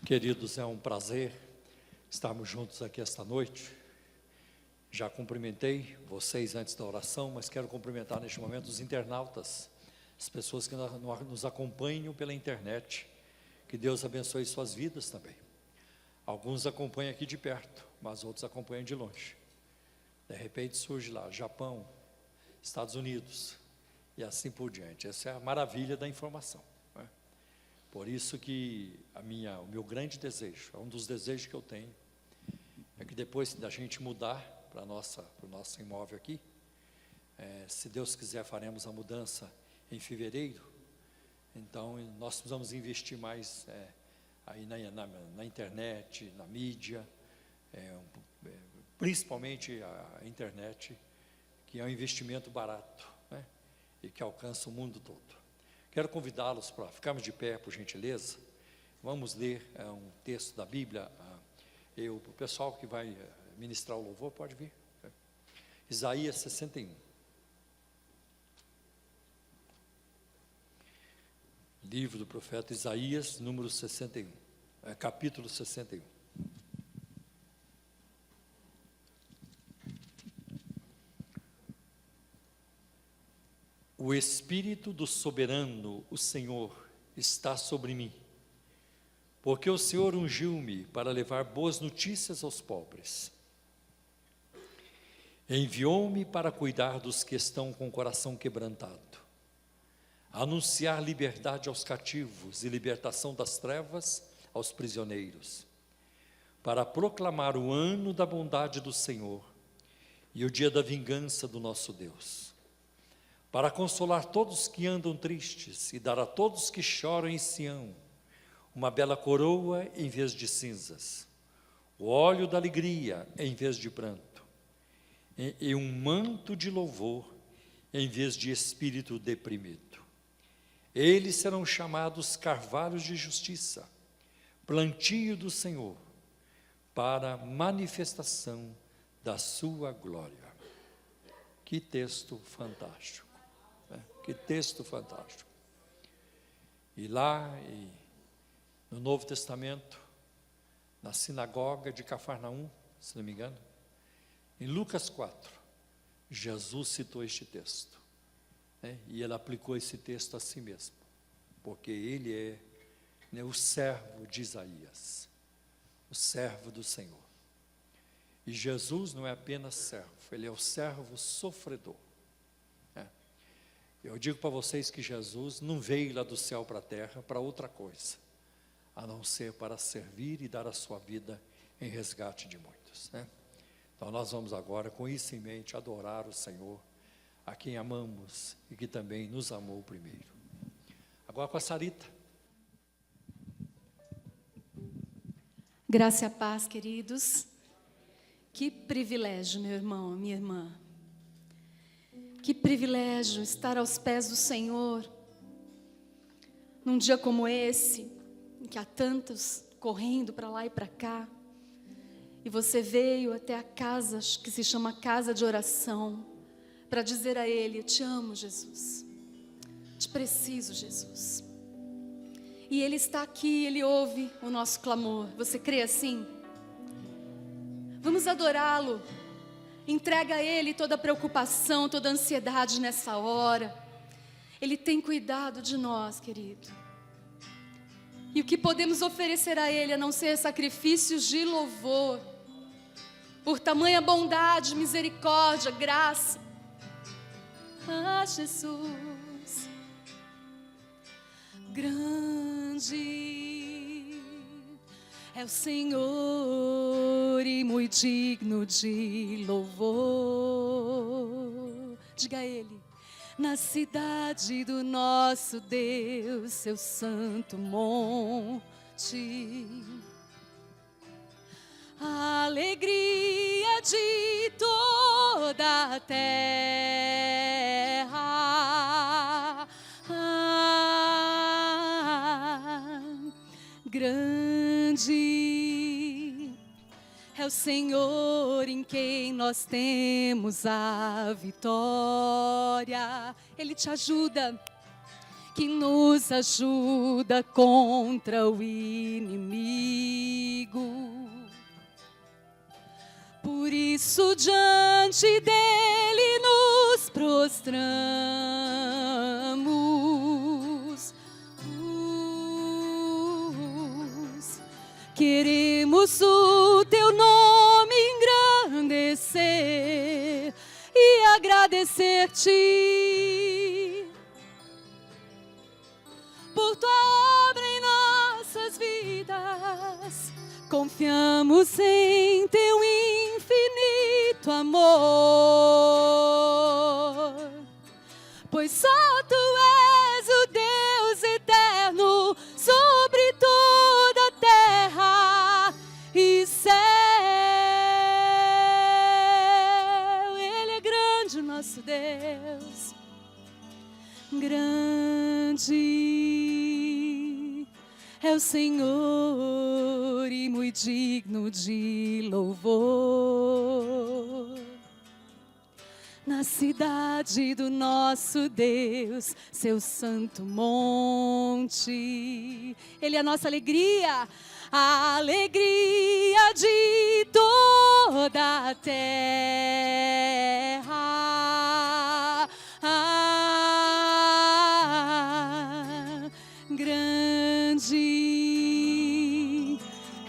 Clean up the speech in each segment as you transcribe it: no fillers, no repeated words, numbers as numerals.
Queridos, é um prazer estarmos juntos aqui esta noite. Já cumprimentei vocês antes da oração, mas quero cumprimentar neste momento os internautas, as pessoas que nos acompanham pela internet. Que Deus abençoe suas vidas também. Alguns acompanham aqui de perto, mas outros acompanham de longe. De repente surge lá, Japão, Estados Unidos, e assim por diante. Essa é a maravilha da informação. Por isso que o meu grande desejo, um dos desejos que eu tenho, é que depois da gente mudar para o nosso imóvel aqui, se Deus quiser faremos a mudança em fevereiro, então nós precisamos investir mais aí na internet, na mídia, principalmente a internet, que é um investimento barato, né, e que alcança o mundo todo. Quero convidá-los para ficarmos de pé, por gentileza. Vamos ler um texto da Bíblia. O pessoal que vai ministrar o louvor pode vir. Isaías 61. Livro do profeta Isaías, número 61, capítulo 61. O Espírito do Soberano, o Senhor, está sobre mim, porque o Senhor ungiu-me para levar boas notícias aos pobres. Enviou-me para cuidar dos que estão com o coração quebrantado, anunciar liberdade aos cativos e libertação das trevas aos prisioneiros, para proclamar o ano da bondade do Senhor e o dia da vingança do nosso Deus, para consolar todos que andam tristes e dar a todos que choram em Sião uma bela coroa em vez de cinzas, o óleo da alegria em vez de pranto, e um manto de louvor em vez de espírito deprimido. Eles serão chamados carvalhos de justiça, plantio do Senhor, para manifestação da sua glória. Que texto fantástico, né? Que texto fantástico. E lá no Novo Testamento, na sinagoga de Cafarnaum, se não me engano, em Lucas 4, Jesus citou este texto, né? E ele aplicou esse texto a si mesmo, porque ele é, né, o servo de Isaías, o servo do Senhor. E Jesus não é apenas servo, ele é o servo sofredor. Eu digo para vocês que Jesus não veio lá do céu para a terra para outra coisa, a não ser para servir e dar a sua vida em resgate de muitos, né? Então nós vamos agora, com isso em mente, adorar o Senhor, a quem amamos e que também nos amou primeiro. Agora com a Sarita. Graça e a paz, queridos. Que privilégio, meu irmão, minha irmã. Que privilégio estar aos pés do Senhor, num dia como esse, em que há tantos correndo para lá e para cá, e você veio até a casa, que se chama casa de oração, para dizer a Ele: eu te amo, Jesus, te preciso, Jesus. E Ele está aqui, Ele ouve o nosso clamor. Você crê assim? Vamos adorá-lo. Entrega a Ele toda a preocupação, toda a ansiedade nessa hora. Ele tem cuidado de nós, querido. E o que podemos oferecer a Ele a não ser sacrifícios de louvor, por tamanha bondade, misericórdia, graça. Ah, Jesus, grande é o Senhor e muito digno de louvor. Diga a Ele: na cidade do nosso Deus, seu santo monte, a alegria de toda a terra. Grande é o Senhor em quem nós temos a vitória. Ele te ajuda. que nos ajuda contra o inimigo. Por isso diante dele nos prostramos. Queremos o teu nome engrandecer e agradecer-te por tua obra em nossas vidas. Confiamos em teu infinito amor, pois só tu és o Deus eterno sobre toda a terra e céu. Ele é grande, nosso Deus, grande é o Senhor e muito digno de louvor. Na cidade do nosso Deus, seu santo monte, Ele é a nossa alegria, a alegria de toda a terra. Grande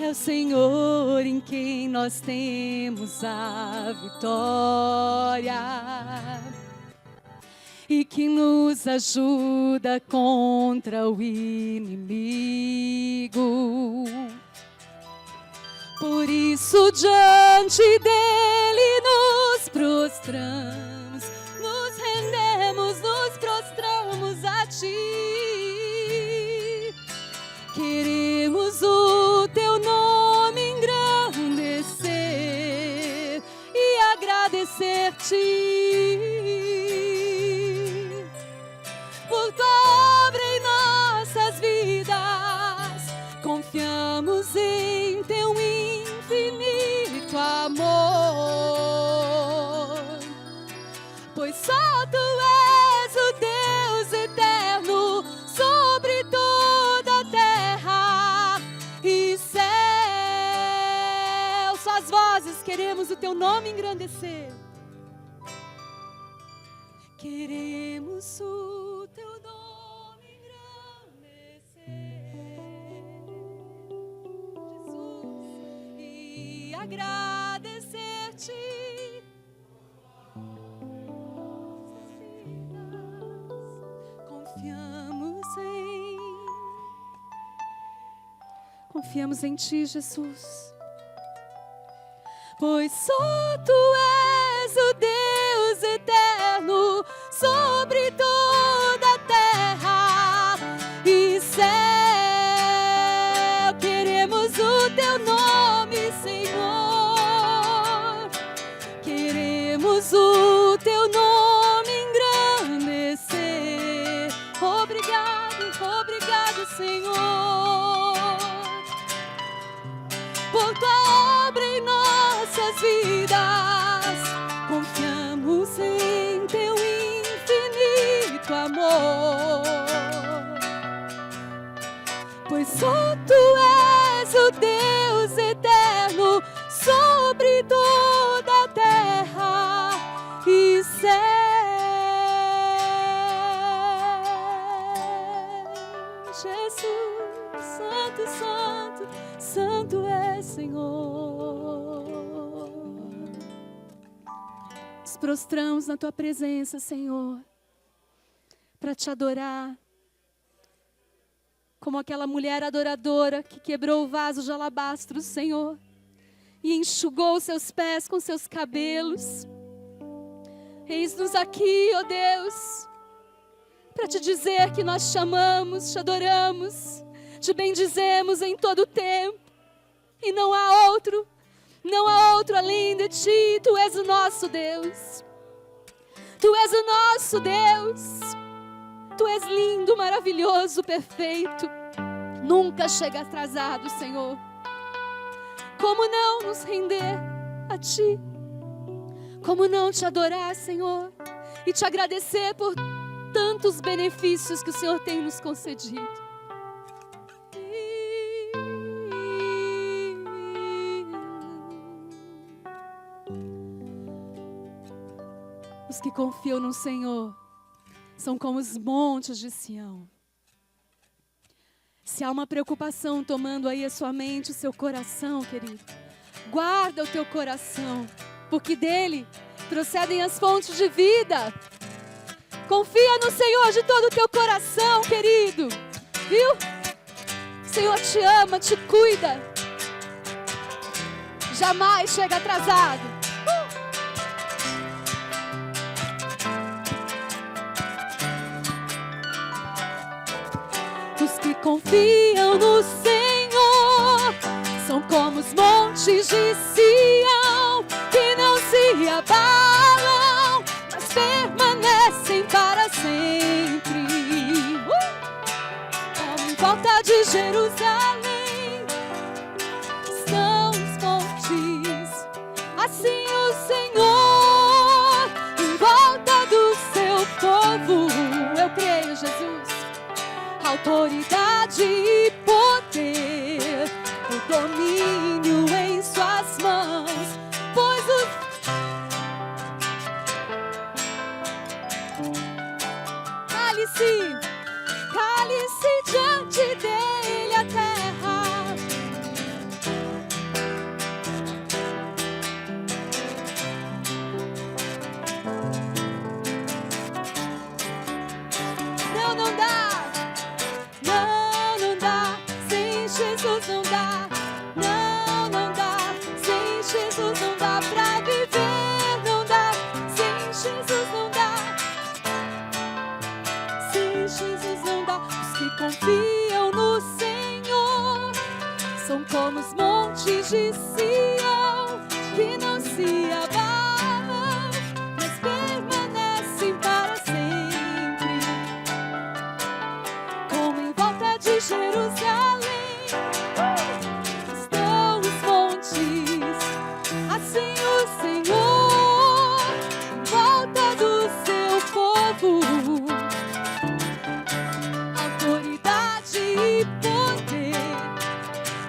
é o Senhor em quem nós temos a vitória e que nos ajuda contra o inimigo. Por isso diante dele nos prostramos, nos rendemos, nos prostramos a ti. Queremos o teu nome engrandecer e agradecer-te por tua obra em nossas vidas. Confiamos em teu infinito amor, pois só tu és o Deus eterno sobre toda a terra e céu. Só as vozes queremos o teu nome engrandecer. Queremos o teu nome engrandecer, Jesus, e agradecer-te. Confiamos em ti, Jesus, pois só tu és o Deus eterno sobre toda a terra e céu. Queremos o teu nome, Senhor, queremos o teu nome engrandecer. Obrigado, obrigado, Senhor, por tua obra em nossas vidas. Confiamos em teu infinito amor, pois só tu és o Deus eterno sobre toda a terra e céu. Jesus, santo, santo, santo é, Senhor. Nos prostramos na tua presença, Senhor, para te adorar, como aquela mulher adoradora que quebrou o vaso de alabastro, Senhor, e enxugou seus pés com seus cabelos. Eis-nos aqui, ó Deus, para te dizer que nós te amamos, te adoramos, te bendizemos em todo o tempo. E não há outro além de ti. Tu és o nosso Deus. Tu és o nosso Deus. Tu és lindo, maravilhoso, perfeito. Nunca chega atrasado, Senhor. Como não nos render a ti? Como não te adorar, Senhor? E te agradecer por tantos benefícios que o Senhor tem nos concedido. Os que confiam no Senhor são como os montes de Sião. Se há uma preocupação tomando aí a sua mente, o seu coração, querido, guarda o teu coração, porque dele procedem as fontes de vida. Confia no Senhor de todo o teu coração, querido. Viu? O Senhor te ama, te cuida. Jamais chega atrasado. Os que confiam no Senhor são como os montes de Sião, que não se abalam, mas permanecem para sempre. Como em volta de Jerusalém estão os montes, assim o Senhor em volta do seu povo. Eu creio, Jesus. Autoridade e poder, o domínio em suas mãos, pois cálice diante dele a terra. Não dá. Não dá, sem Jesus não dá. Não dá, sem Jesus não dá pra viver. Não dá, sem Jesus não dá. Sem Jesus não dá. Os que confiam no Senhor são como os montes de Sião, que não se abalam, mas permanecem para sempre. Como em volta de Jerusalém estão os montes, assim o Senhor em volta do seu povo. Autoridade e poder,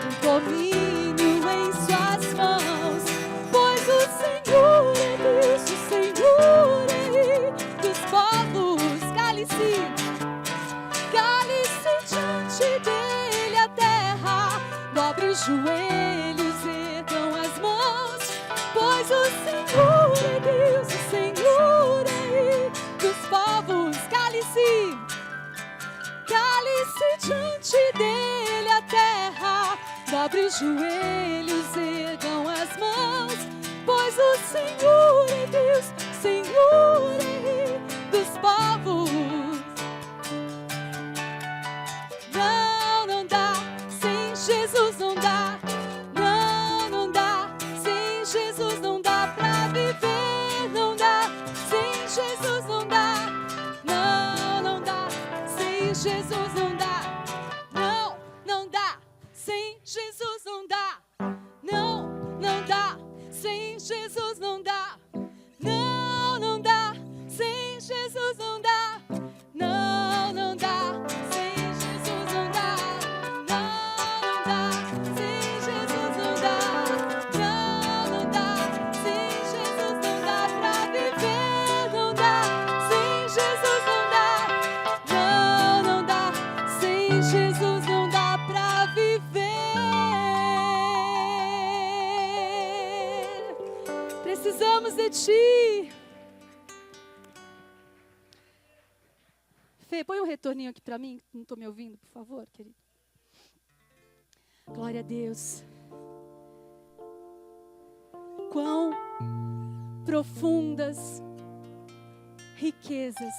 o domínio em suas mãos, pois o Senhor é Deus, o Senhor é Rei dos povos. Cálice diante dele a terra, dobre os joelhos, ergam as mãos, pois o Senhor é Deus, o Senhor é Rei dos povos. Cálice diante dele a terra, dobre os joelhos, ergam as mãos, pois o Senhor é Deus, o Senhor é Rei dos povos. Não dá, sem Jesus não dá. Não dá, sem Jesus não dá pra viver. Não dá, sem Jesus não dá. Não dá, sem Jesus não dá. Não dá, sem Jesus não dá. Não dá, sem Jesus não dá. Não dá, sem Jesus não dá. Não dá, sem Jesus não dá. Não dá, sem Jesus não dá. Não dá, sem Jesus não dá pra viver. Não dá, sem Jesus não dá. Não dá, sem Jesus não dá pra viver. Precisamos de Ti. Fê, põe um retorninho aqui para mim, não estou me ouvindo, por favor, querido. Glória a Deus. Quão profundas riquezas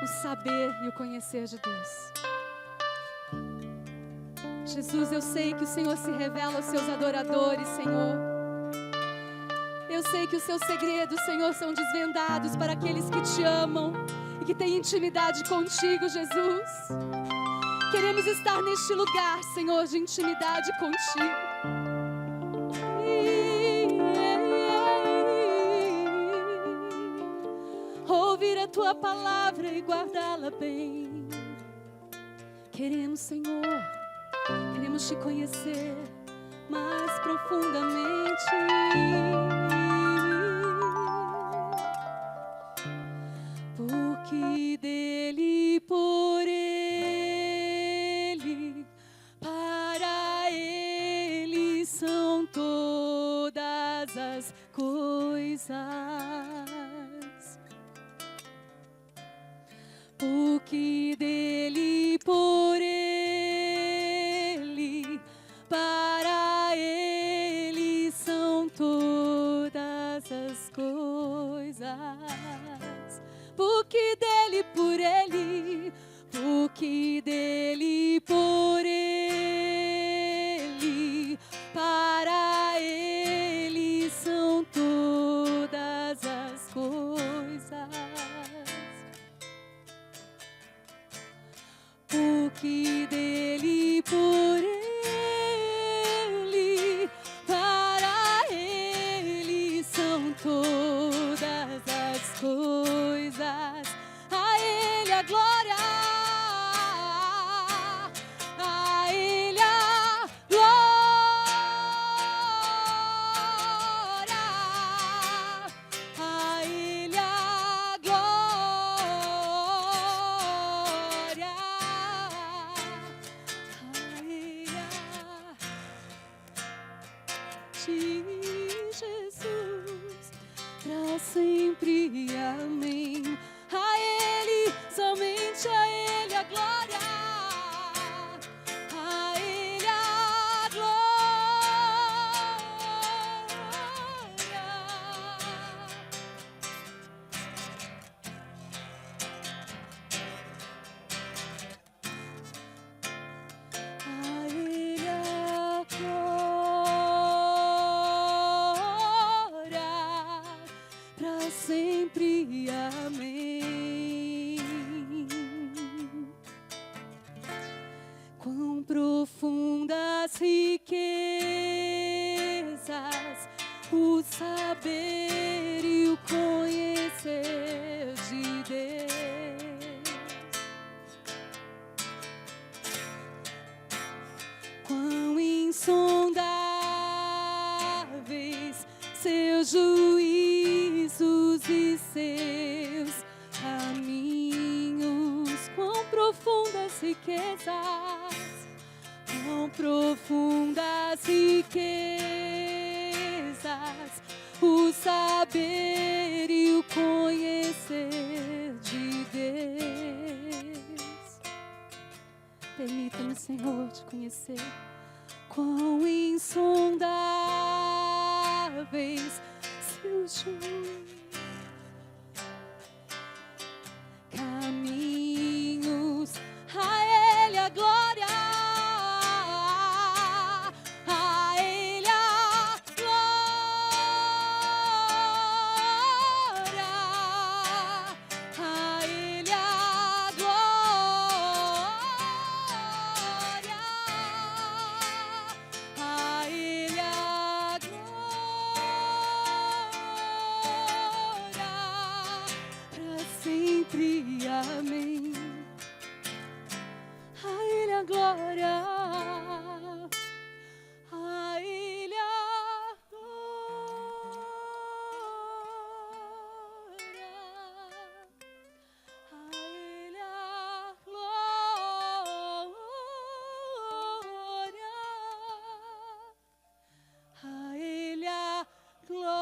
o saber e o conhecer de Deus. Jesus, eu sei que o Senhor se revela aos seus adoradores, Senhor. Eu sei que os seus segredos, Senhor, são desvendados para aqueles que te amam e que têm intimidade contigo, Jesus. Queremos estar neste lugar, Senhor, de intimidade contigo. Ouvir a tua palavra e guardá-la bem. Queremos, Senhor, queremos te conhecer mais profundamente. Porque dele, por ele, para ele são todas as coisas. Porque dele, por ele, para ele são todas as coisas. Porque dele, por ele, porque dele, por ele, para ele são todas as coisas. Porque dele, por ele, para ele são todas as coisas. A ele a glória, a ele a glória, a ele a glória, a ele de Jesus, para sempre, amém. A ele, somente a ele a glória, a ele a glória. A ele a glória, para sempre, amém. Quão profundas riquezas o saber e o conhecer de Deus. Quão insondáveis seus juízos e seus caminhos. Quão profundas riquezas, quão profundas riquezas o saber e o conhecer de Deus. Permita-me, Senhor, te conhecer. Quão insondáveis seus caminhos. A ele a glória, a ele a glória, a ele a glória, a ele a glória, para sempre, amém. A ele a glória, a ele a glória, a ele a glória, a ele a glória.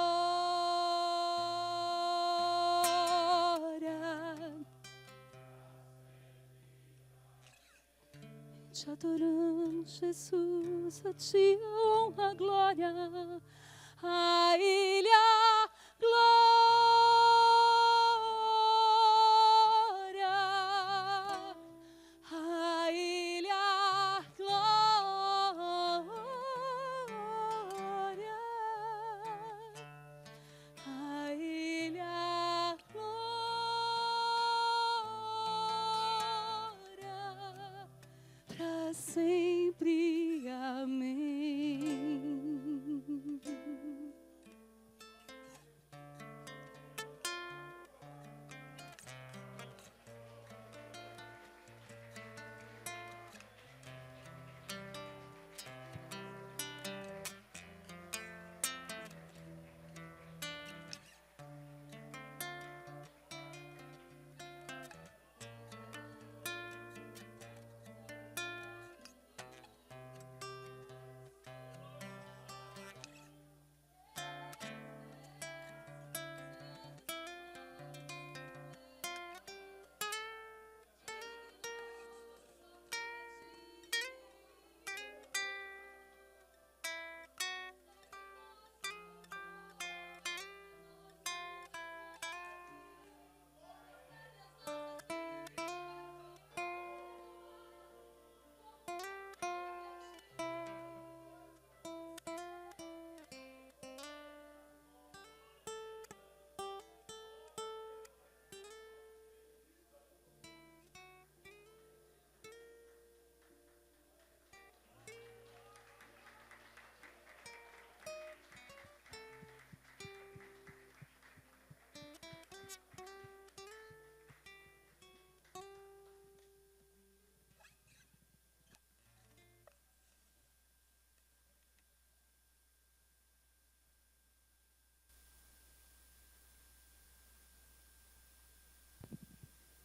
Te adoramos, Jesus, a ti a honra, a glória, a ele a glória, a ele a glória, a ele a glória, para sempre, amém.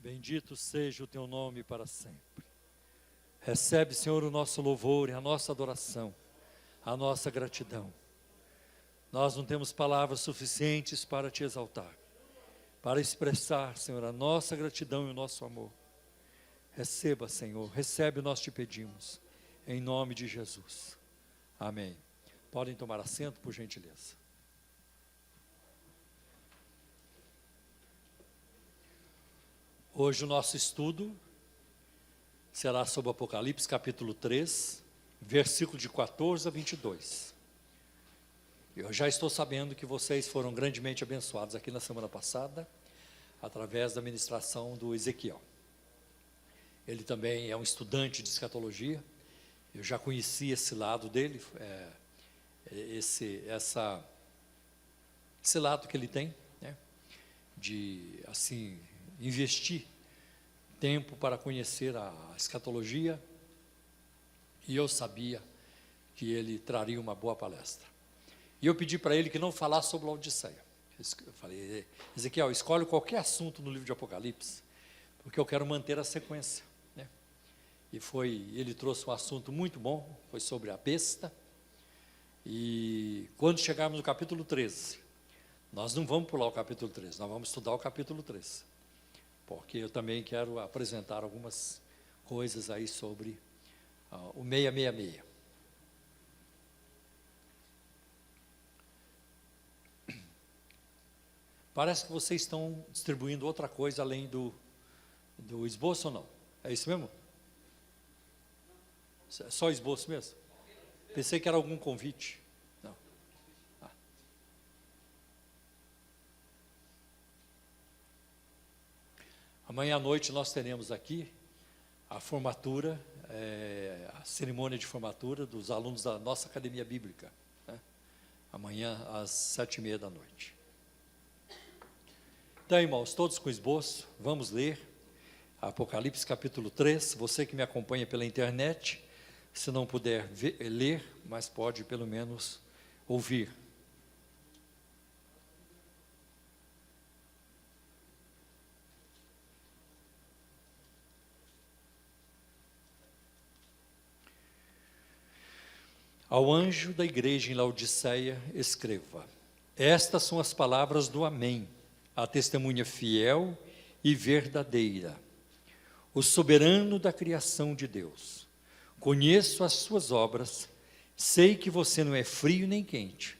Bendito seja o teu nome para sempre. Recebe, Senhor, o nosso louvor e a nossa adoração, a nossa gratidão. Nós não temos palavras suficientes para te exaltar, para expressar, Senhor, a nossa gratidão e o nosso amor. Receba, Senhor, recebe o nós te pedimos, em nome de Jesus. Amém. Podem tomar assento, por gentileza. Hoje o nosso estudo será sobre Apocalipse, capítulo 3, versículo de 14 a 22. Eu já estou sabendo que vocês foram grandemente abençoados aqui na semana passada, através da ministração do Ezequiel. Ele também é um estudante de escatologia, eu já conheci esse lado dele, esse lado que ele tem, né, de, assim, investir tempo para conhecer a escatologia, e eu sabia que ele traria uma boa palestra. E eu pedi para ele que não falasse sobre Laodiceia. Eu falei, Ezequiel, escolhe qualquer assunto no livro de Apocalipse, porque eu quero manter a sequência, né? E ele trouxe um assunto muito bom, foi sobre a besta, e quando chegarmos no capítulo 13, nós não vamos pular o capítulo 13, nós vamos estudar o capítulo 13, porque eu também quero apresentar algumas coisas aí sobre o 666. Parece que vocês estão distribuindo outra coisa além do esboço ou não? É isso mesmo? É só esboço mesmo? Pensei que era algum convite. Não. Ah. Amanhã à noite nós teremos aqui a formatura, a cerimônia de formatura dos alunos da nossa Academia Bíblica, né? Amanhã às 7h30 da noite. Então, irmãos, todos com esboço, vamos ler Apocalipse capítulo 3, você que me acompanha pela internet, se não puder ler, mas pode pelo menos ouvir. Ao anjo da igreja em Laodiceia, escreva: estas são as palavras do Amém, a testemunha fiel e verdadeira, o soberano da criação de Deus. Conheço as suas obras, sei que você não é frio nem quente.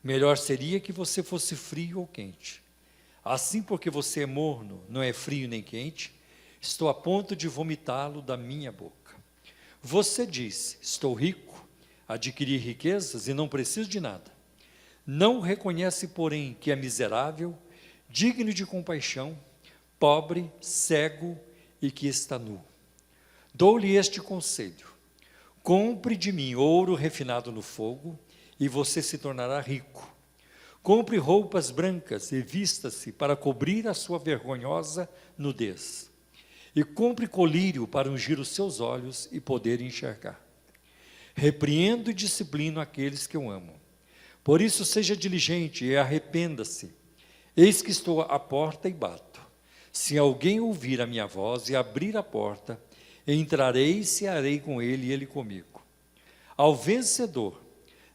Melhor seria que você fosse frio ou quente. Assim, porque você é morno, não é frio nem quente, estou a ponto de vomitá-lo da minha boca. Você diz, estou rico, adquiri riquezas e não preciso de nada. Não reconhece, porém, que é miserável, digno de compaixão, pobre, cego e que está nu. Dou-lhe este conselho: compre de mim ouro refinado no fogo, e você se tornará rico. Compre roupas brancas e vista-se para cobrir a sua vergonhosa nudez. E compre colírio para ungir os seus olhos e poder enxergar. Repreendo e disciplino aqueles que eu amo. Por isso seja diligente e arrependa-se. Eis que estou à porta e bato. Se alguém ouvir a minha voz e abrir a porta, entrarei e cearei com ele e ele comigo. Ao vencedor,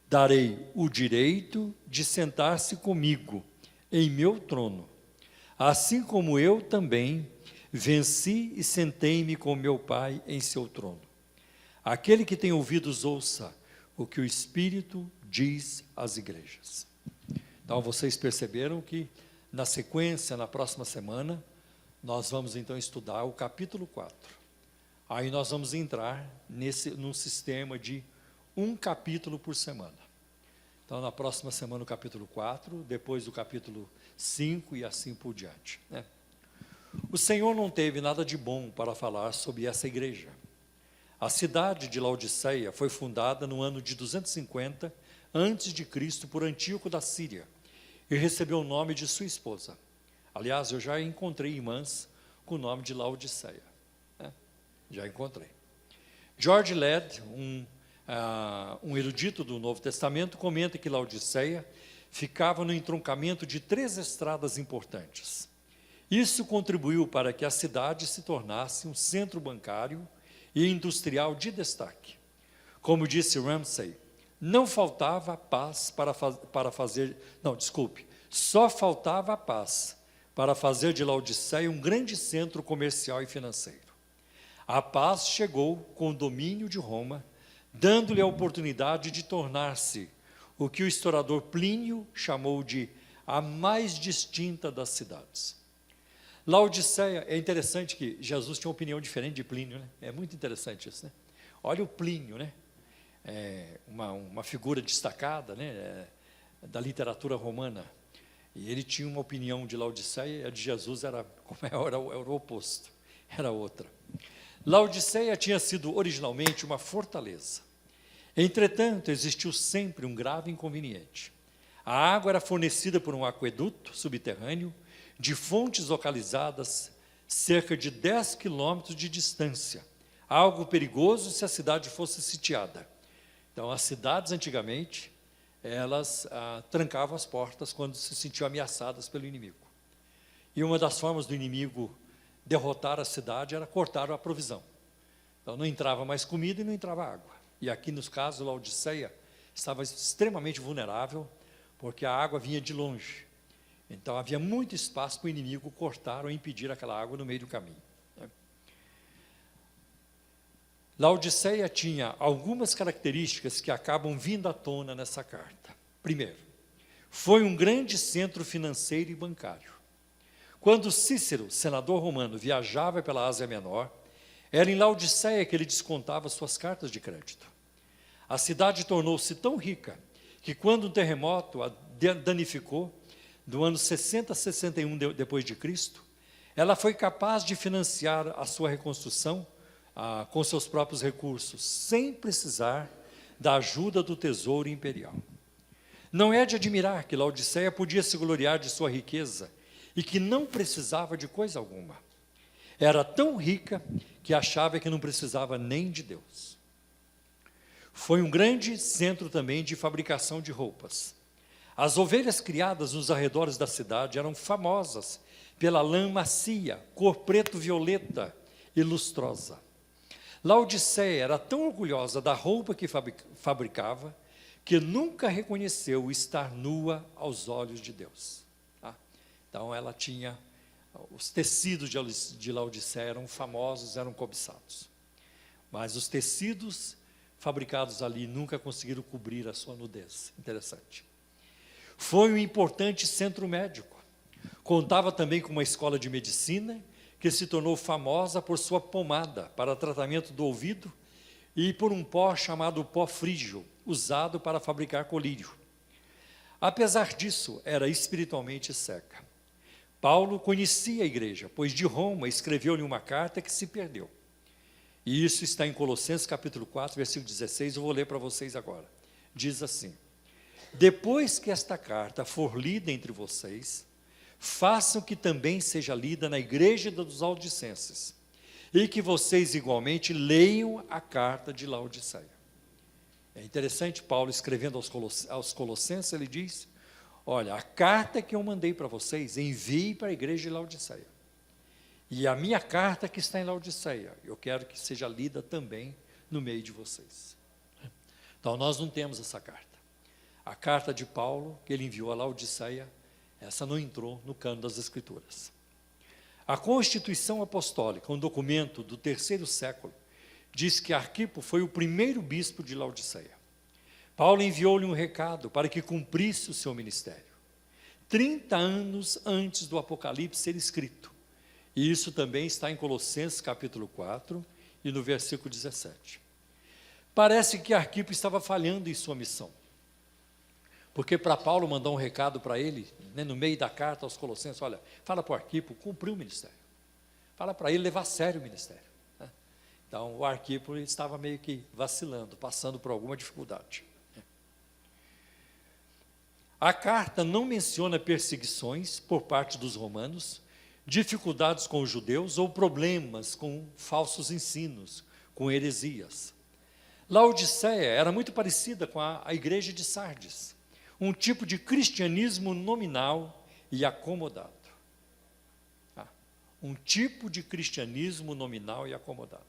darei o direito de sentar-se comigo em meu trono, assim como eu também venci e sentei-me com meu Pai em seu trono. Aquele que tem ouvidos, ouça o que o Espírito diz às igrejas. Então, vocês perceberam que, na sequência, na próxima semana, nós vamos então estudar o capítulo 4. Aí nós vamos entrar num sistema de um capítulo por semana. Então, na próxima semana, o capítulo 4, depois o capítulo 5 e assim por diante, né? O Senhor não teve nada de bom para falar sobre essa igreja. A cidade de Laodiceia foi fundada no ano de 250 a.C. por Antíoco da Síria e recebeu o nome de sua esposa. Aliás, eu já encontrei irmãs com o nome de Laodiceia, né? Já encontrei. George Led, um erudito do Novo Testamento, comenta que Laodiceia ficava no entroncamento de 3 estradas importantes. Isso contribuiu para que a cidade se tornasse um centro bancário e industrial de destaque. Como disse Ramsay, não faltava paz só faltava a paz para fazer de Laodiceia um grande centro comercial e financeiro. A paz chegou com o domínio de Roma, dando-lhe a oportunidade de tornar-se o que o historiador Plínio chamou de a mais distinta das cidades. Laodiceia, é interessante que Jesus tinha uma opinião diferente de Plínio, né? É muito interessante isso, né? Olha o Plínio, né? Uma figura destacada, né? Da literatura romana. E ele tinha uma opinião de Laodiceia, e a de Jesus era o oposto, era outra. Laodiceia tinha sido originalmente uma fortaleza. Entretanto, existiu sempre um grave inconveniente. A água era fornecida por um aqueduto subterrâneo de fontes localizadas cerca de 10 quilômetros de distância, algo perigoso se a cidade fosse sitiada. Então, as cidades, antigamente, elas trancavam as portas quando se sentiam ameaçadas pelo inimigo. E uma das formas do inimigo derrotar a cidade era cortar a provisão. Então, não entrava mais comida e não entrava água. E aqui, nos casos, Laodiceia estava extremamente vulnerável, porque a água vinha de longe. Então, havia muito espaço para o inimigo cortar ou impedir aquela água no meio do caminho. Laodiceia tinha algumas características que acabam vindo à tona nessa carta. Primeiro, foi um grande centro financeiro e bancário. Quando Cícero, senador romano, viajava pela Ásia Menor, era em Laodiceia que ele descontava suas cartas de crédito. A cidade tornou-se tão rica que, quando um terremoto a danificou, do ano 60 a 61 depois de Cristo, ela foi capaz de financiar a sua reconstrução com seus próprios recursos, sem precisar da ajuda do tesouro imperial. Não é de admirar que Laodiceia podia se gloriar de sua riqueza e que não precisava de coisa alguma. Era tão rica que achava que não precisava nem de Deus. Foi um grande centro também de fabricação de roupas. As ovelhas criadas nos arredores da cidade eram famosas pela lã macia, cor preto-violeta e lustrosa. Laodiceia era tão orgulhosa da roupa que fabricava que nunca reconheceu estar nua aos olhos de Deus. Então, ela tinha... Os tecidos de Laodiceia eram famosos, eram cobiçados. Mas os tecidos fabricados ali nunca conseguiram cobrir a sua nudez. Interessante. Foi um importante centro médico. Contava também com uma escola de medicina que se tornou famosa por sua pomada para tratamento do ouvido e por um pó chamado pó frígio, usado para fabricar colírio. Apesar disso, era espiritualmente seca. Paulo conhecia a igreja, pois de Roma escreveu-lhe uma carta que se perdeu. E isso está em Colossenses capítulo 4, versículo 16, eu vou ler para vocês agora. Diz assim: depois que esta carta for lida entre vocês, façam que também seja lida na igreja dos Laodicenses, e que vocês igualmente leiam a carta de Laodiceia. É interessante, Paulo escrevendo aos Colossenses, ele diz: olha, a carta que eu mandei para vocês, envie para a igreja de Laodiceia. E a minha carta que está em Laodiceia, eu quero que seja lida também no meio de vocês. Então, nós não temos essa carta. A carta de Paulo, que ele enviou a Laodiceia, essa não entrou no cânon das Escrituras. A Constituição Apostólica, um documento do terceiro século, diz que Arquipo foi o primeiro bispo de Laodiceia. Paulo enviou-lhe um recado para que cumprisse o seu ministério, 30 anos antes do Apocalipse ser escrito. E isso também está em Colossenses capítulo 4 e no versículo 17. Parece que Arquipo estava falhando em sua missão, porque para Paulo mandar um recado para ele, né, no meio da carta aos Colossenses, olha, fala para o Arquipo cumprir o ministério, fala para ele levar a sério o ministério. Né? Então o Arquipo estava meio que vacilando, passando por alguma dificuldade. A carta não menciona perseguições por parte dos romanos, dificuldades com os judeus ou problemas com falsos ensinos, com heresias. Laodiceia era muito parecida com a igreja de Sardes, um tipo de cristianismo nominal e acomodado. um tipo de cristianismo nominal e acomodado.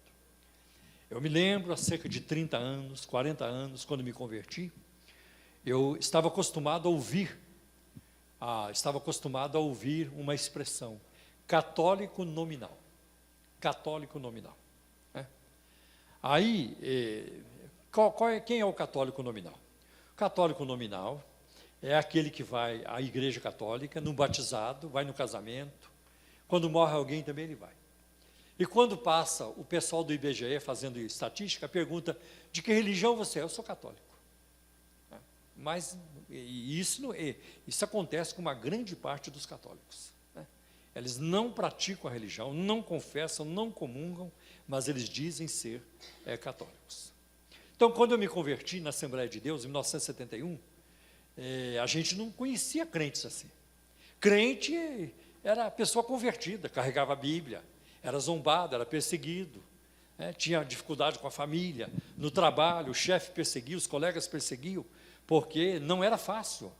Eu me lembro, há cerca de 30 anos, 40 anos, quando me converti, eu estava acostumado a ouvir uma expressão, católico nominal. Católico nominal. Né? Aí, quem é o católico nominal? O católico nominal é aquele que vai à igreja católica, no batizado, vai no casamento, quando morre alguém também ele vai. E quando passa o pessoal do IBGE fazendo estatística, pergunta, de que religião você é? Eu sou católico. Mas isso acontece com uma grande parte dos católicos. Né? Eles não praticam a religião, não confessam, não comungam, mas eles dizem ser católicos. Então, quando eu me converti na Assembleia de Deus, em 1971, a gente não conhecia crentes assim. Crente era a pessoa convertida, carregava a Bíblia, era zombado, era perseguido, tinha dificuldade com a família, no trabalho, o chefe perseguia, os colegas perseguiam, porque não era fácil.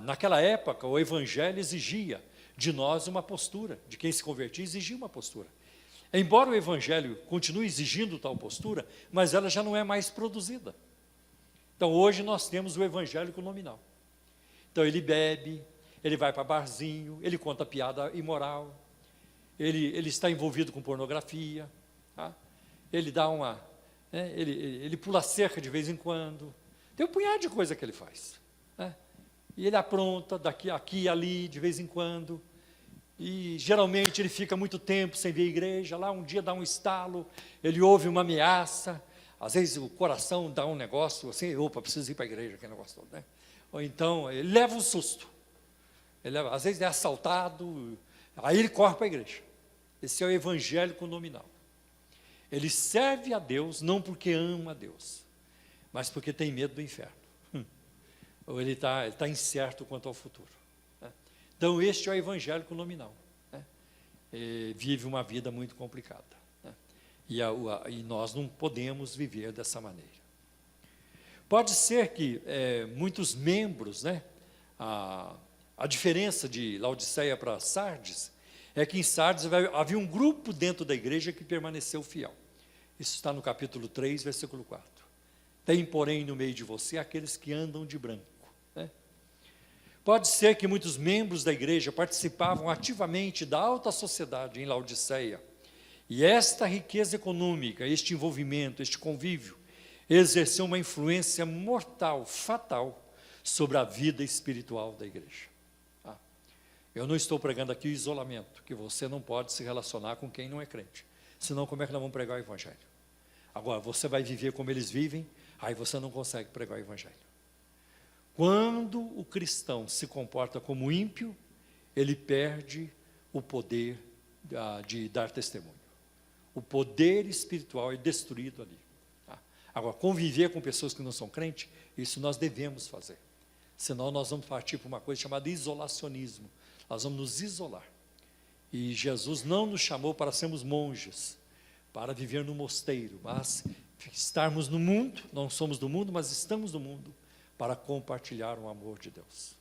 Naquela época, o Evangelho exigia de nós uma postura, de quem se convertia exigia uma postura. Embora o Evangelho continue exigindo tal postura, mas ela já não é mais produzida. Então, hoje nós temos o evangélico nominal. Então, ele bebe, ele vai para barzinho, ele conta piada imoral, ele está envolvido com pornografia, tá? Ele dá ele pula cerca de vez em quando. Tem um punhado de coisa que ele faz. Né? E ele apronta aqui e ali, de vez em quando. E geralmente ele fica muito tempo sem ver a igreja. Lá um dia dá um estalo, ele ouve uma ameaça. Às vezes o coração dá um negócio assim, opa, preciso ir para a igreja, aquele negócio todo, né? Ou então ele leva um susto. Às vezes é assaltado, aí ele corre para a igreja. Esse é o evangélico nominal. Ele serve a Deus não porque ama a Deus, mas porque tem medo do inferno. Ou ele está incerto quanto ao futuro. Né? Então, este é o evangélico nominal. Né? Vive uma vida muito complicada. Né? E nós não podemos viver dessa maneira. Pode ser que muitos membros, né, a diferença de Laodiceia para Sardes, é que em Sardes havia um grupo dentro da igreja que permaneceu fiel. Isso está no capítulo 3, versículo 4. Tem, porém, no meio de você aqueles que andam de branco. Né? Pode ser que muitos membros da igreja participavam ativamente da alta sociedade em Laodiceia. E esta riqueza econômica, este envolvimento, este convívio, exerceu uma influência mortal, fatal, sobre a vida espiritual da igreja. Eu não estou pregando aqui o isolamento, que você não pode se relacionar com quem não é crente. Senão, como é que nós vamos pregar o evangelho? Agora, você vai viver como eles vivem, aí você não consegue pregar o evangelho. Quando o cristão se comporta como ímpio, ele perde o poder de dar testemunho. O poder espiritual é destruído ali. Agora, conviver com pessoas que não são crentes, isso nós devemos fazer. Senão nós vamos partir para uma coisa chamada isolacionismo. Nós vamos nos isolar. E Jesus não nos chamou para sermos monges, para viver no mosteiro, mas estarmos no mundo, não somos do mundo, mas estamos no mundo, para compartilhar o amor de Deus.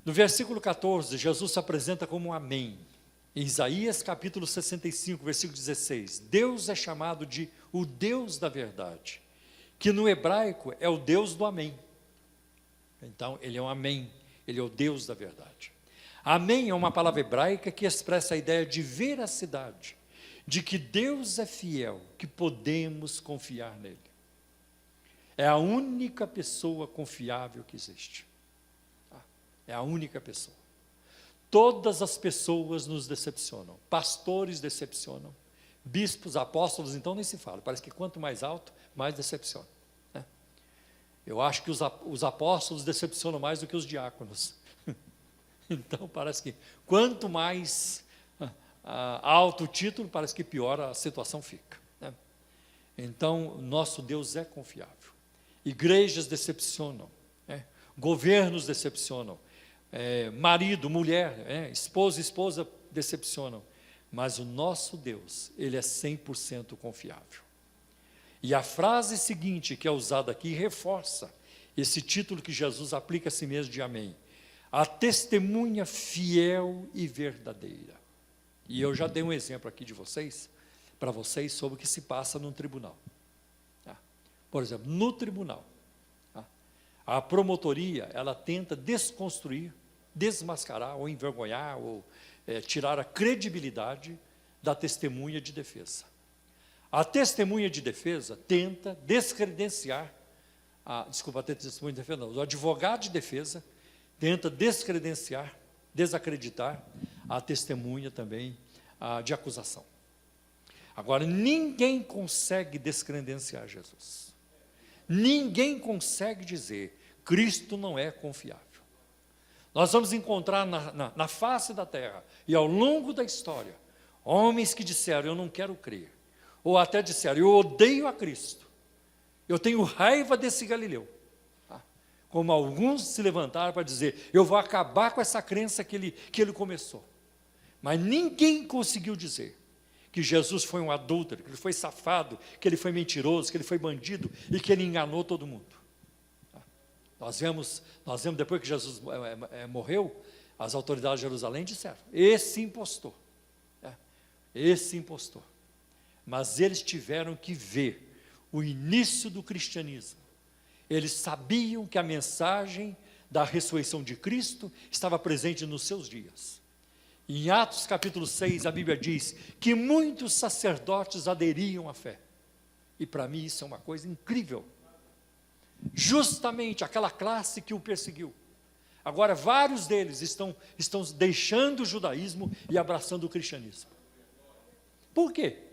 No versículo 14, Jesus se apresenta como um amém. Em Isaías capítulo 65, versículo 16, Deus é chamado de o Deus da verdade, que no hebraico é o Deus do amém. Então, ele é um amém, ele é o Deus da verdade. Amém é uma palavra hebraica que expressa a ideia de veracidade, de que Deus é fiel, que podemos confiar nele. É a única pessoa confiável que existe. É a única pessoa. Todas as pessoas nos decepcionam. Pastores decepcionam. Bispos, apóstolos, então nem se fala. Parece que quanto mais alto, mais decepciona. Né? Eu acho que os apóstolos decepcionam mais do que os diáconos. Então parece que quanto mais alto o título, parece que pior a situação fica. Né? Então, nosso Deus é confiável. Igrejas decepcionam. Né? Governos decepcionam. Marido, mulher, esposa e esposa decepcionam, mas o nosso Deus, ele é 100% confiável. E a frase seguinte que é usada aqui reforça esse título que Jesus aplica a si mesmo de amém. a testemunha fiel e verdadeira. E eu já dei um exemplo aqui para vocês, sobre o que se passa num tribunal. Por exemplo, no tribunal, a promotoria, ela tenta desconstruir, desmascarar, ou envergonhar, ou tirar a credibilidade da testemunha de defesa. A testemunha de defesa tenta descredenciar, o advogado de defesa tenta desacreditar a testemunha também de acusação. Agora, ninguém consegue descredenciar Jesus. Ninguém consegue dizer, Cristo não é confiável. Nós vamos encontrar na face da terra, e ao longo da história, homens que disseram, eu não quero crer. Ou até disseram, eu odeio a Cristo. Eu tenho raiva desse Galileu. Como alguns se levantaram para dizer, eu vou acabar com essa crença que ele começou. Mas ninguém conseguiu dizer que Jesus foi um adúltero, que ele foi safado, que ele foi mentiroso, que ele foi bandido e que ele enganou todo mundo. Nós vemos depois que Jesus morreu, as autoridades de Jerusalém disseram, esse impostor. Mas eles tiveram que ver o início do cristianismo. Eles sabiam que a mensagem da ressurreição de Cristo estava presente nos seus dias. Em Atos capítulo 6, a Bíblia diz que muitos sacerdotes aderiam à fé. E para mim isso é uma coisa incrível. Justamente aquela classe que o perseguiu. Agora vários deles estão deixando o judaísmo e abraçando o cristianismo. Por quê?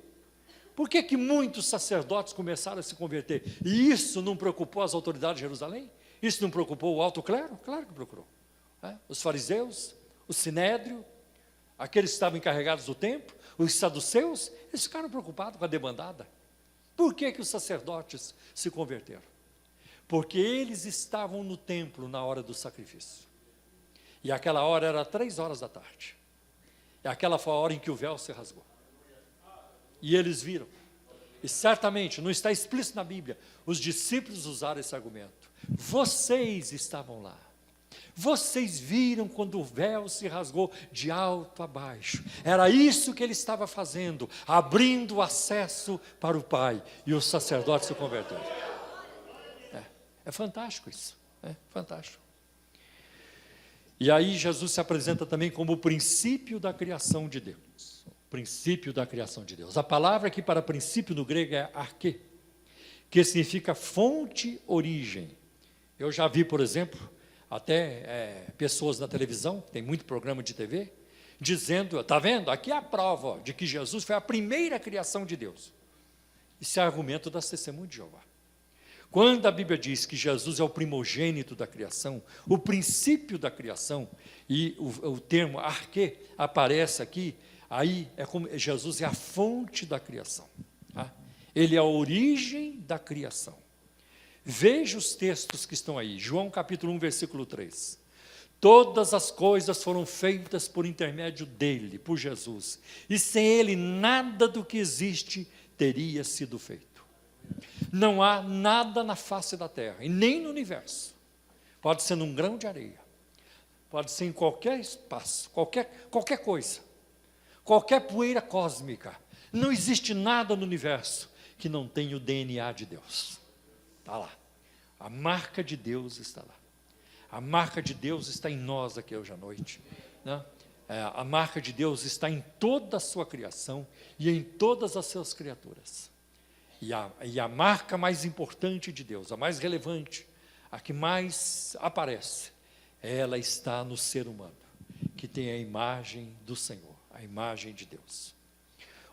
Por que muitos sacerdotes começaram a se converter? E isso não preocupou as autoridades de Jerusalém? Isso não preocupou o alto clero? Claro que procurou. Os fariseus, o sinédrio, aqueles que estavam encarregados do templo, os saduceus, eles ficaram preocupados com a debandada. Por que os sacerdotes se converteram? Porque eles estavam no templo na hora do sacrifício. E aquela hora era 3 da tarde. E aquela foi a hora em que o véu se rasgou. E eles viram. E certamente, não está explícito na Bíblia, os discípulos usaram esse argumento. Vocês estavam lá. Vocês viram quando o véu se rasgou de alto a baixo. Era isso que ele estava fazendo, abrindo acesso para o Pai. E os sacerdotes se converteram. É fantástico isso. É fantástico. E aí Jesus se apresenta também como o princípio da criação de Deus. Princípio da criação de Deus. A palavra aqui para princípio no grego é arquê, que significa fonte, origem. Eu já vi, por exemplo, até pessoas na televisão, tem muito programa de TV, dizendo, está vendo? Aqui é a prova de que Jesus foi a primeira criação de Deus. Isso é argumento das testemunhas de Jeová. Quando a Bíblia diz que Jesus é o primogênito da criação, o princípio da criação, e o termo arquê aparece aqui, aí é como Jesus é a fonte da criação. Ele é a origem da criação. Veja os textos que estão aí. João capítulo 1, versículo 3. Todas as coisas foram feitas por intermédio dele, por Jesus. E sem ele, nada do que existe teria sido feito. Não há nada na face da terra, e nem no universo. Pode ser num grão de areia. Pode ser em qualquer espaço, qualquer coisa. Qualquer poeira cósmica. Não existe nada no universo que não tenha o DNA de Deus. Está lá. A marca de Deus está lá. A marca de Deus está em nós aqui hoje à noite. Né? A marca de Deus está em toda a sua criação e em todas as suas criaturas. E a marca mais importante de Deus, a mais relevante, a que mais aparece, ela está no ser humano, que tem a imagem do Senhor, a imagem de Deus.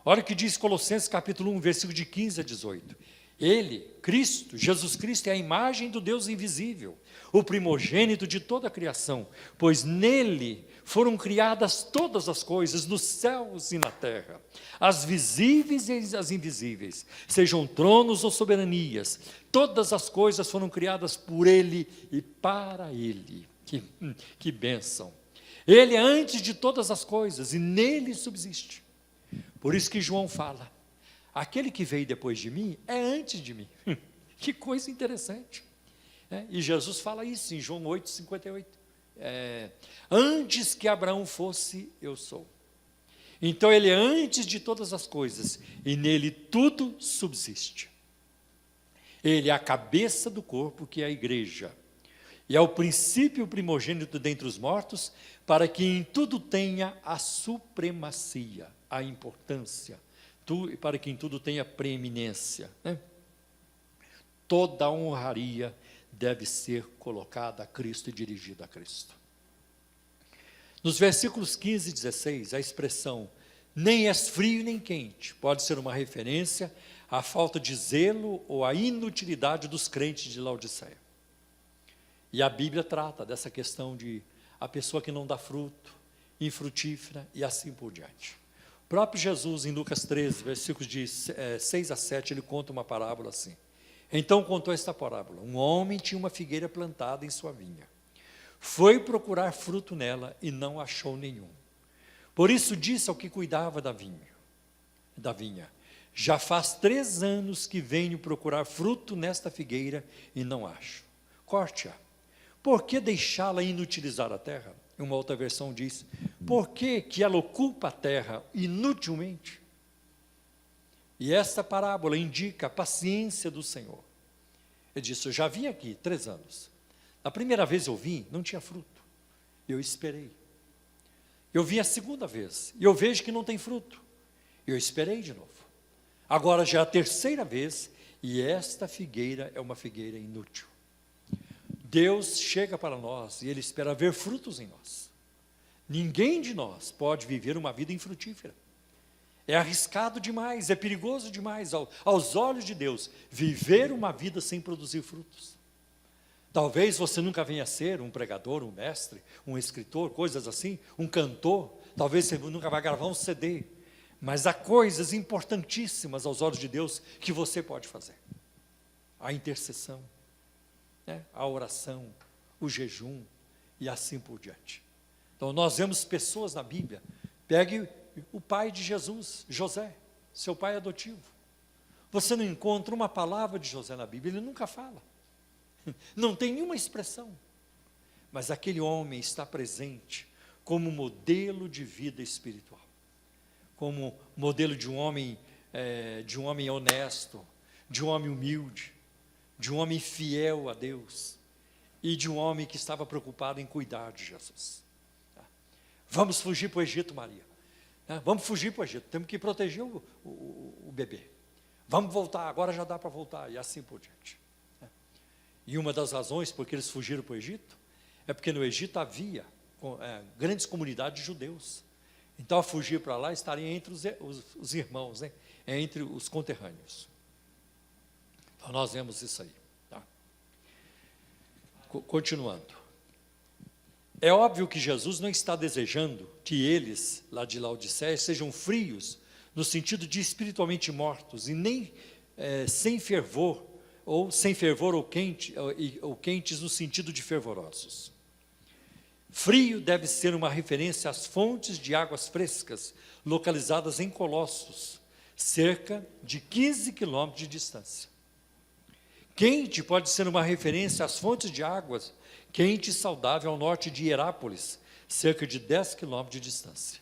Olha o que diz Colossenses capítulo 1, versículo de 15 a 18. Ele, Cristo, Jesus Cristo, é a imagem do Deus invisível, o primogênito de toda a criação, pois nele foram criadas todas as coisas, nos céus e na terra, as visíveis e as invisíveis, sejam tronos ou soberanias, todas as coisas foram criadas por ele e para ele. Que bênção! Ele é antes de todas as coisas e nele subsiste. Por isso que João fala, aquele que veio depois de mim é antes de mim. Que coisa interessante. E Jesus fala isso em João 8, 58. Antes que Abraão fosse, eu sou. Então ele é antes de todas as coisas, e nele tudo subsiste. Ele é a cabeça do corpo, que é a igreja, e é o princípio primogênito dentre os mortos, para que em tudo tenha a supremacia, a importância, para que em tudo tenha preeminência, né? Toda a honraria deve ser colocada a Cristo e dirigida a Cristo. Nos versículos 15 e 16, a expressão nem és frio nem quente pode ser uma referência à falta de zelo ou à inutilidade dos crentes de Laodiceia. E a Bíblia trata dessa questão de a pessoa que não dá fruto, infrutífera e assim por diante. O próprio Jesus, em Lucas 13, versículos de 6 a 7, ele conta uma parábola assim. Então contou esta parábola: um homem tinha uma figueira plantada em sua vinha. Foi procurar fruto nela e não achou nenhum. Por isso disse ao que cuidava da vinha, já faz 3 anos que venho procurar fruto nesta figueira e não acho. Corte-a. Por que deixá-la inutilizar a terra? Uma outra versão diz, por que ela ocupa a terra inutilmente? E esta parábola indica a paciência do Senhor. Ele disse, eu já vim aqui 3 anos. A primeira vez eu vim, não tinha fruto. Eu esperei. Eu vim a segunda vez, e eu vejo que não tem fruto. Eu esperei de novo. Agora já é a 3ª vez, e esta figueira é uma figueira inútil. Deus chega para nós, e Ele espera ver frutos em nós. Ninguém de nós pode viver uma vida infrutífera. É arriscado demais, é perigoso demais, aos olhos de Deus, viver uma vida sem produzir frutos. Talvez você nunca venha a ser um pregador, um mestre, um escritor, coisas assim, um cantor, talvez você nunca vai gravar um CD, mas há coisas importantíssimas aos olhos de Deus que você pode fazer. A intercessão, né? A oração, o jejum e assim por diante. Então nós vemos pessoas na Bíblia, pegue o pai de Jesus, José, seu pai adotivo. Você não encontra uma palavra de José na Bíblia, ele nunca fala. Não tem nenhuma expressão. Mas aquele homem está presente como modelo de vida espiritual. Como modelo de um homem honesto, de um homem humilde, de um homem fiel a Deus e de um homem que estava preocupado em cuidar de Jesus. Vamos fugir para o Egito, Maria. Vamos fugir para o Egito, temos que proteger o bebê. Vamos voltar, agora já dá para voltar, e assim por diante. E uma das razões por que eles fugiram para o Egito, é porque no Egito havia grandes comunidades de judeus. Então, a fugir para lá, estariam entre os irmãos, né? Entre os conterrâneos. Então, nós vemos isso aí. Tá? Continuando. É óbvio que Jesus não está desejando que eles, lá de Laodiceia, sejam frios, no sentido de espiritualmente mortos, e nem sem fervor, ou quentes no sentido de fervorosos. Frio deve ser uma referência às fontes de águas frescas, localizadas em Colossos, cerca de 15 quilômetros de distância. Quente pode ser uma referência às fontes de águas quente e saudável ao norte de Hierápolis, cerca de 10 quilômetros de distância.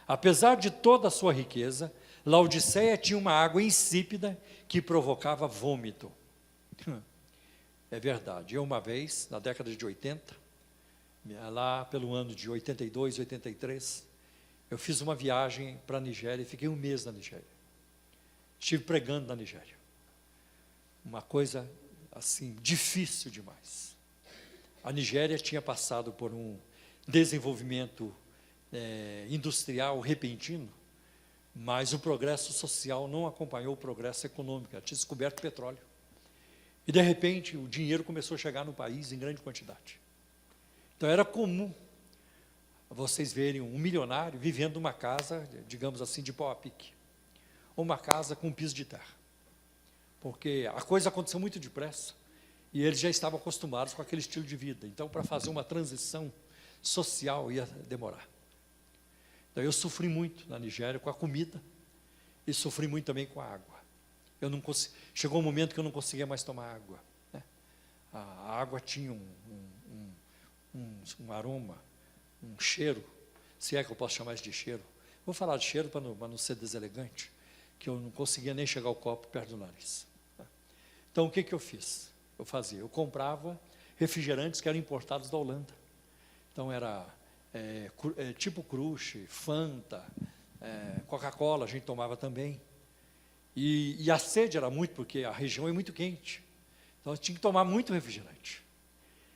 Apesar de toda a sua riqueza, Laodiceia tinha uma água insípida que provocava vômito. É verdade. Eu uma vez, na década de 80, lá pelo ano de 82, 83, eu fiz uma viagem para a Nigéria e fiquei 1 mês na Nigéria. Estive pregando na Nigéria. Uma coisa, assim, difícil demais. A Nigéria tinha passado por um desenvolvimento industrial repentino, mas o progresso social não acompanhou o progresso econômico. Tinha descoberto petróleo. E, de repente, o dinheiro começou a chegar no país em grande quantidade. Então, era comum vocês verem um milionário vivendo numa casa, digamos assim, de pau a pique. Ou uma casa com um piso de terra. Porque a coisa aconteceu muito depressa. E eles já estavam acostumados com aquele estilo de vida. Então, para fazer uma transição social ia demorar. Então, eu sofri muito na Nigéria com a comida e sofri muito também com a água. Chegou um momento que eu não conseguia mais tomar água. Né? A água tinha um aroma, um cheiro, se é que eu posso chamar isso de cheiro. Vou falar de cheiro para não ser deselegante, que eu não conseguia nem chegar o copo perto do nariz. Então, o que eu fiz? Eu comprava refrigerantes que eram importados da Holanda. Então, era tipo Crush, Fanta, Coca-Cola, a gente tomava também. E a sede era muito, porque a região é muito quente. Então, eu tinha que tomar muito refrigerante.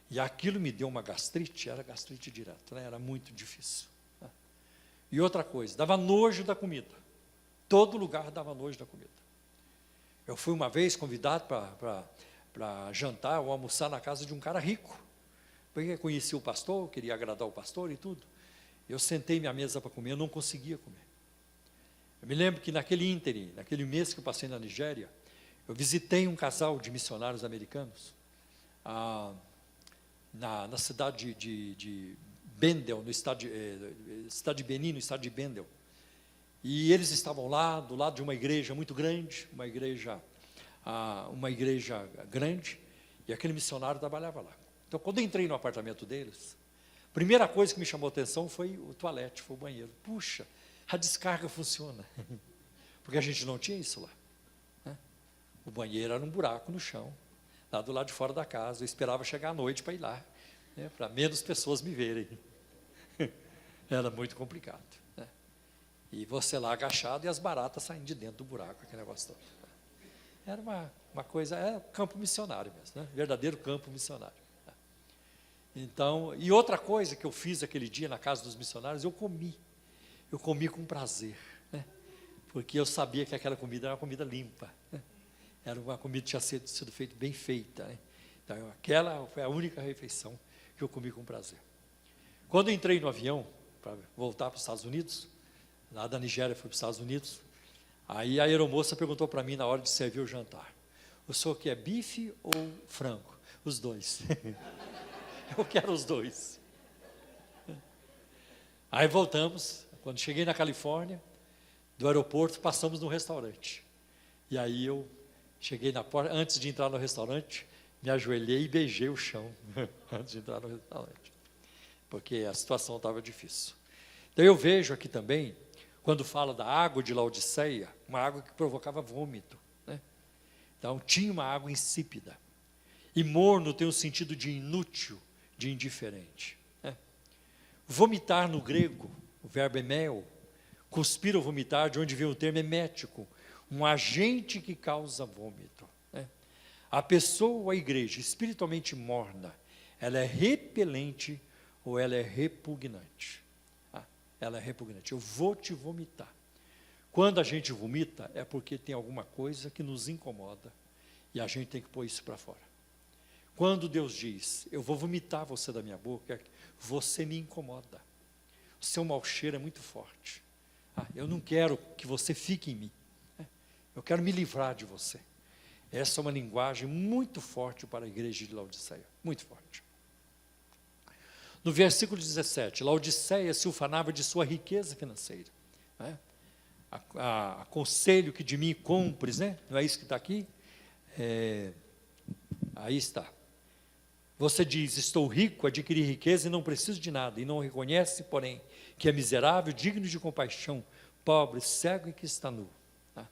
E aquilo me deu uma gastrite, era gastrite direto, né? Era muito difícil. Né? E outra coisa, dava nojo da comida. Todo lugar dava nojo da comida. Eu fui uma vez convidado para jantar ou almoçar na casa de um cara rico. Porque conhecia o pastor, queria agradar o pastor e tudo. Eu sentei minha mesa para comer, eu não conseguia comer. Eu me lembro que naquele mês que eu passei na Nigéria, eu visitei um casal de missionários americanos, na cidade de Bendel, no estado de Benin, no estado de Bendel. E eles estavam lá, do lado de uma igreja muito grande, uma igreja grande, e aquele missionário trabalhava lá. Então, quando eu entrei no apartamento deles, a primeira coisa que me chamou a atenção foi o toalete, foi o banheiro. Puxa, a descarga funciona, porque a gente não tinha isso lá. Né? O banheiro era um buraco no chão, lá do lado de fora da casa. Eu esperava chegar à noite para ir lá, né, para menos pessoas me verem. Era muito complicado. Né? E você lá agachado e as baratas saindo de dentro do buraco, aquele negócio todo. Era uma coisa, campo missionário mesmo, né? Verdadeiro campo missionário. Então, e outra coisa que eu fiz aquele dia na casa dos missionários, eu comi com prazer, né? Porque eu sabia que aquela comida era uma comida limpa, né? Era uma comida que tinha sido feita bem feita, né? Então, aquela foi a única refeição que eu comi com prazer. Quando eu entrei no avião, para voltar para os Estados Unidos, lá da Nigéria fui para os Estados Unidos, aí a aeromoça perguntou para mim na hora de servir o jantar: o senhor quer bife ou frango? Os dois. Eu quero os dois. Aí voltamos, quando cheguei na Califórnia, do aeroporto, passamos num restaurante. E aí eu cheguei na porta, antes de entrar no restaurante, me ajoelhei e beijei o chão, antes de entrar no restaurante, porque a situação estava difícil. Então eu vejo aqui também, quando fala da água de Laodiceia, uma água que provocava vômito, né? Então tinha uma água insípida. E morno tem o sentido de inútil, de indiferente. Né? Vomitar no grego, o verbo emeo, cuspir ou vomitar, de onde vem o termo emético, um agente que causa vômito. Né? A pessoa ou a igreja espiritualmente morna, ela é repelente ou ela é repugnante. Ela é repugnante. Eu vou te vomitar. Quando a gente vomita, é porque tem alguma coisa que nos incomoda e a gente tem que pôr isso para fora. Quando Deus diz, eu vou vomitar você da minha boca, você me incomoda. O seu mau cheiro é muito forte. Eu não quero que você fique em mim. Eu quero me livrar de você. Essa é uma linguagem muito forte para a igreja de Laodiceia. Muito forte. No versículo 17, Laodiceia se ufanava de sua riqueza financeira. Né? Aconselho que de mim compres, né? Não é isso que está aqui? Aí está. Você diz, estou rico, adquiri riqueza e não preciso de nada, e não reconhece, porém, que é miserável, digno de compaixão, pobre, cego e que está nu. Tá?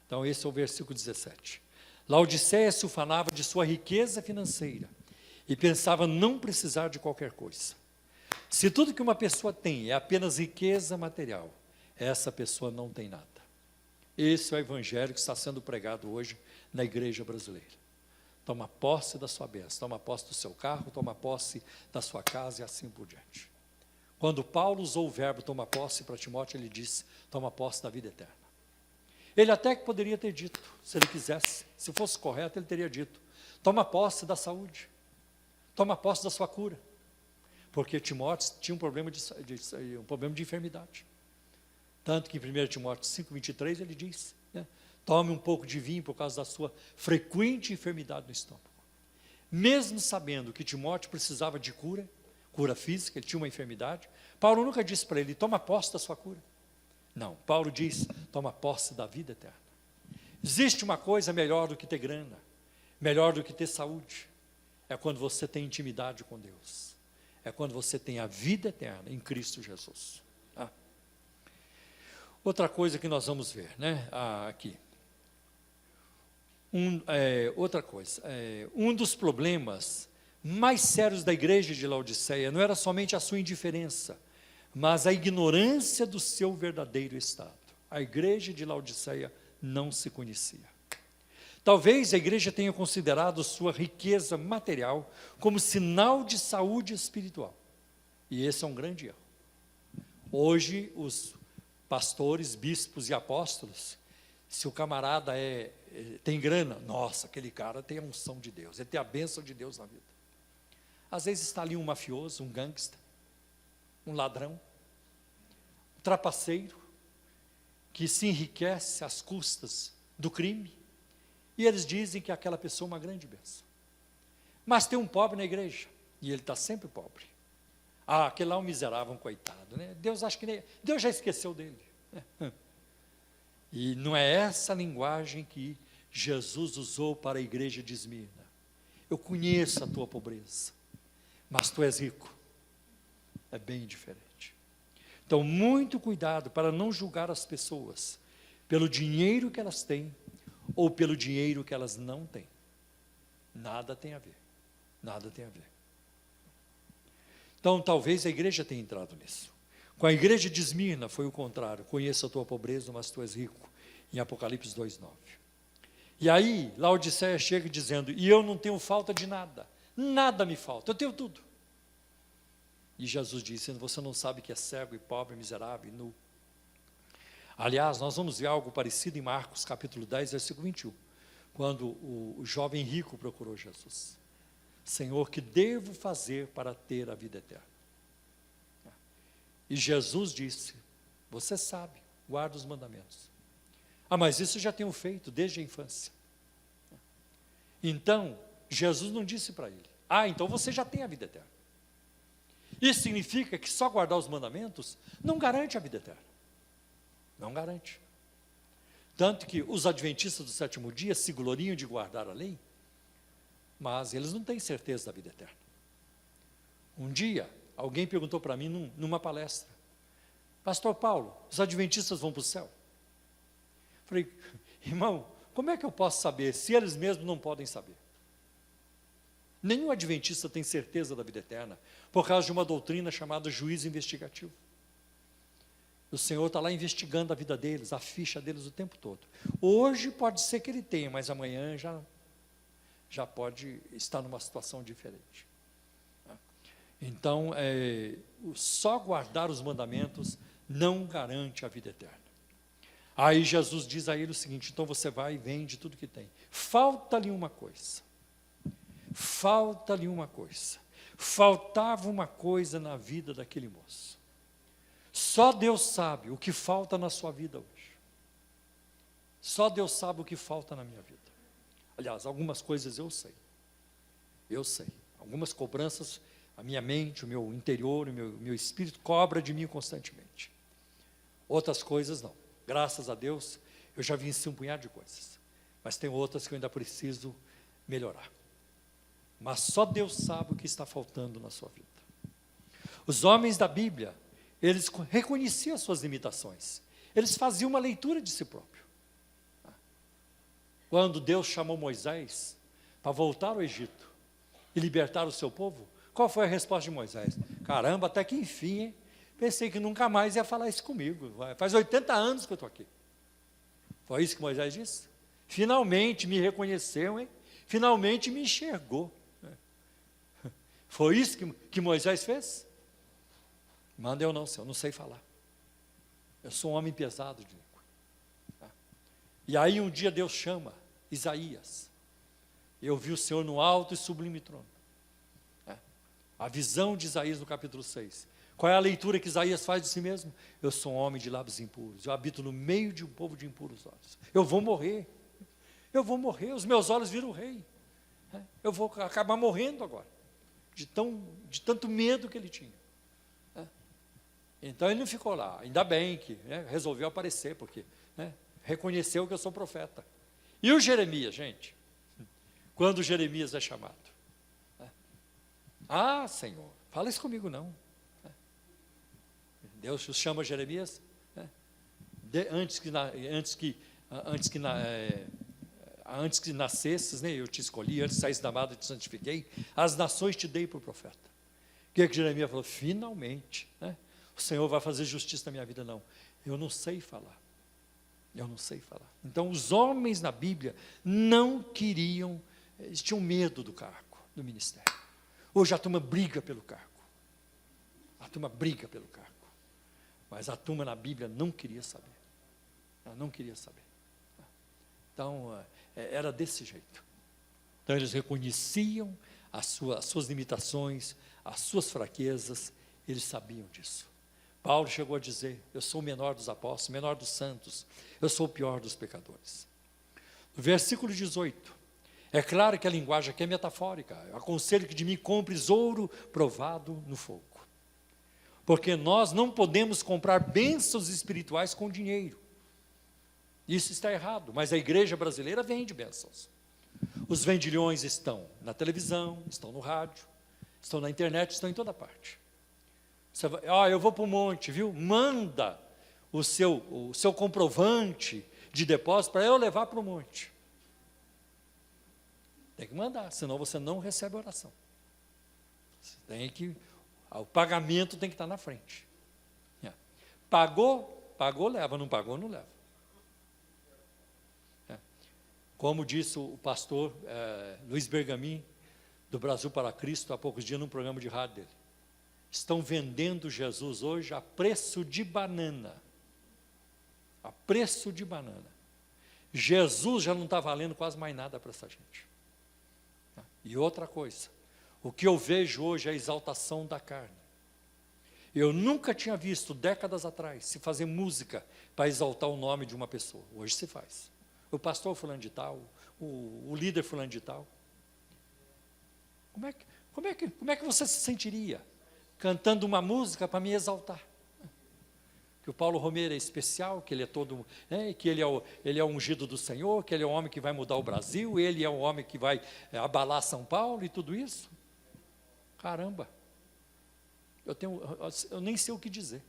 Então, esse é o versículo 17. Laodiceia se ufanava de sua riqueza financeira e pensava não precisar de qualquer coisa. Se tudo que uma pessoa tem é apenas riqueza material, essa pessoa não tem nada. Esse é o evangelho que está sendo pregado hoje na igreja brasileira. Toma posse da sua bênção, toma posse do seu carro, toma posse da sua casa e assim por diante. Quando Paulo usou o verbo toma posse para Timóteo, ele disse, toma posse da vida eterna. Ele até que poderia ter dito, se ele quisesse, se fosse correto, ele teria dito, toma posse da saúde, toma posse da sua cura, porque Timóteo tinha um problema de enfermidade. Tanto que em 1 Timóteo 5,23 ele diz, né, tome um pouco de vinho por causa da sua frequente enfermidade no estômago. Mesmo sabendo que Timóteo precisava de cura física, ele tinha uma enfermidade, Paulo nunca disse para ele, toma posse da sua cura. Não, Paulo diz, toma posse da vida eterna. Existe uma coisa melhor do que ter grana, melhor do que ter saúde, é quando você tem intimidade com Deus. é quando você tem a vida eterna em Cristo Jesus. Tá? Outra coisa que nós vamos ver, né? Aqui. Outra coisa, um dos problemas mais sérios da igreja de Laodiceia não era somente a sua indiferença, mas a ignorância do seu verdadeiro estado. A igreja de Laodiceia não se conhecia. Talvez a igreja tenha considerado sua riqueza material como sinal de saúde espiritual. E esse é um grande erro. Hoje, os pastores, bispos e apóstolos, se o camarada tem grana, nossa, aquele cara tem a unção de Deus, ele tem a bênção de Deus na vida. Às vezes está ali um mafioso, um gangster, um ladrão, um trapaceiro, que se enriquece às custas do crime, e eles dizem que aquela pessoa é uma grande bênção. Mas tem um pobre na igreja, e ele está sempre pobre. Aquele lá é um miserável, um coitado, né? Deus já esqueceu dele. Né? E não é essa linguagem que Jesus usou para a igreja de Esmirna. Eu conheço a tua pobreza, mas tu és rico. É bem diferente. Então, muito cuidado para não julgar as pessoas pelo dinheiro que elas têm ou pelo dinheiro que elas não têm. Nada tem a ver. Nada tem a ver. Então, talvez a igreja tenha entrado nisso. Com a igreja de Esmirna foi o contrário. Conheço a tua pobreza, mas tu és rico. Em Apocalipse 2:9. E aí, Laodiceia chega dizendo, e eu não tenho falta de nada. Nada me falta, eu tenho tudo. E Jesus disse, você não sabe que é cego e pobre, miserável e nu. Aliás, nós vamos ver algo parecido em Marcos capítulo 10, versículo 21, quando o jovem rico procurou Jesus. Senhor, que devo fazer para ter a vida eterna? E Jesus disse, você sabe, guarda os mandamentos. Mas isso eu já tenho feito desde a infância. Então, Jesus não disse para ele, então você já tem a vida eterna. Isso significa que só guardar os mandamentos não garante a vida eterna. Não garante. Tanto que os adventistas do sétimo dia se gloriam de guardar a lei, mas eles não têm certeza da vida eterna. Um dia, alguém perguntou para mim numa palestra, Pastor Paulo, os adventistas vão para o céu? Falei, irmão, como é que eu posso saber se eles mesmos não podem saber? Nenhum adventista tem certeza da vida eterna, por causa de uma doutrina chamada juízo investigativo. O Senhor está lá investigando a vida deles, a ficha deles o tempo todo. Hoje pode ser que ele tenha, mas amanhã já pode estar numa situação diferente. Então, só guardar os mandamentos não garante a vida eterna. Aí Jesus diz a ele o seguinte, então você vai e vende tudo que tem. Falta-lhe uma coisa. Falta-lhe uma coisa. Faltava uma coisa na vida daquele moço. Só Deus sabe o que falta na sua vida hoje. Só Deus sabe o que falta na minha vida. Aliás, algumas coisas eu sei. Eu sei. Algumas cobranças, a minha mente, o meu interior, o meu espírito cobra de mim constantemente. Outras coisas não. Graças a Deus, eu já venci um punhado de coisas. Mas tem outras que eu ainda preciso melhorar. Mas só Deus sabe o que está faltando na sua vida. Os homens da Bíblia, eles reconheciam as suas limitações. Eles faziam uma leitura de si próprio. Quando Deus chamou Moisés para voltar ao Egito e libertar o seu povo, qual foi a resposta de Moisés? Caramba, até que enfim, hein? Pensei que nunca mais ia falar isso comigo. Faz 80 anos que eu estou aqui. Foi isso que Moisés disse? Finalmente me reconheceu, hein? Finalmente me enxergou. Foi isso que Moisés fez? Manda eu não sei falar. Eu sou um homem pesado de língua. E aí um dia Deus chama Isaías. Eu vi o Senhor no alto e sublime trono. A visão de Isaías no capítulo 6. Qual é a leitura que Isaías faz de si mesmo? Eu sou um homem de lábios impuros. Eu habito no meio de um povo de impuros olhos. Eu vou morrer. Eu vou morrer. Os meus olhos viram o rei. Eu vou acabar morrendo agora. De tanto medo que ele tinha. Então ele não ficou lá. Ainda bem que resolveu aparecer, porque reconheceu que eu sou profeta. E o Jeremias, gente? Quando Jeremias é chamado? Senhor, Fala isso comigo não. Deus chama Jeremias, antes que nascesses, né, eu te escolhi, antes que saísse da madre, eu te santifiquei, as nações te dei por profeta. O que Jeremias falou? Finalmente, né, o Senhor vai fazer justiça na minha vida. Não, eu não sei falar. Eu não sei falar. Então, os homens na Bíblia não queriam, eles tinham medo do cargo, do ministério. Hoje a turma briga pelo cargo. A turma briga pelo cargo. Mas a turma na Bíblia não queria saber. Ela não queria saber. Então, era desse jeito. Então, eles reconheciam as suas limitações, as suas fraquezas, eles sabiam disso. Paulo chegou a dizer, eu sou o menor dos apóstolos, o menor dos santos, eu sou o pior dos pecadores. No versículo 18, é claro que a linguagem aqui é metafórica. Eu aconselho que de mim compres ouro provado no fogo. Porque nós não podemos comprar bênçãos espirituais com dinheiro. Isso está errado, mas a igreja brasileira vende bênçãos. Os vendilhões estão na televisão, estão no rádio, estão na internet, estão em toda parte. Você vai, eu vou para o monte, viu? Manda o seu comprovante de depósito para eu levar para o monte. Tem que mandar, senão você não recebe oração. Você tem que... O pagamento tem que estar na frente. Pagou, leva. Não pagou, não leva. Como disse o pastor Luiz Bergamin, do Brasil para Cristo, há poucos dias, num programa de rádio dele. Estão vendendo Jesus hoje a preço de banana. A preço de banana. Jesus já não está valendo quase mais nada para essa gente. E outra coisa, o que eu vejo hoje é a exaltação da carne. Eu nunca tinha visto, décadas atrás, se fazer música para exaltar o nome de uma pessoa. Hoje se faz. O pastor fulano de tal, o líder fulano de tal. Como é que você se sentiria cantando uma música para me exaltar? Que o Paulo Romero é especial, que ele é todo, que ele é o ungido do Senhor, que ele é o homem que vai mudar o Brasil, ele é o homem que vai abalar São Paulo e tudo isso. Caramba, eu nem sei o que dizer,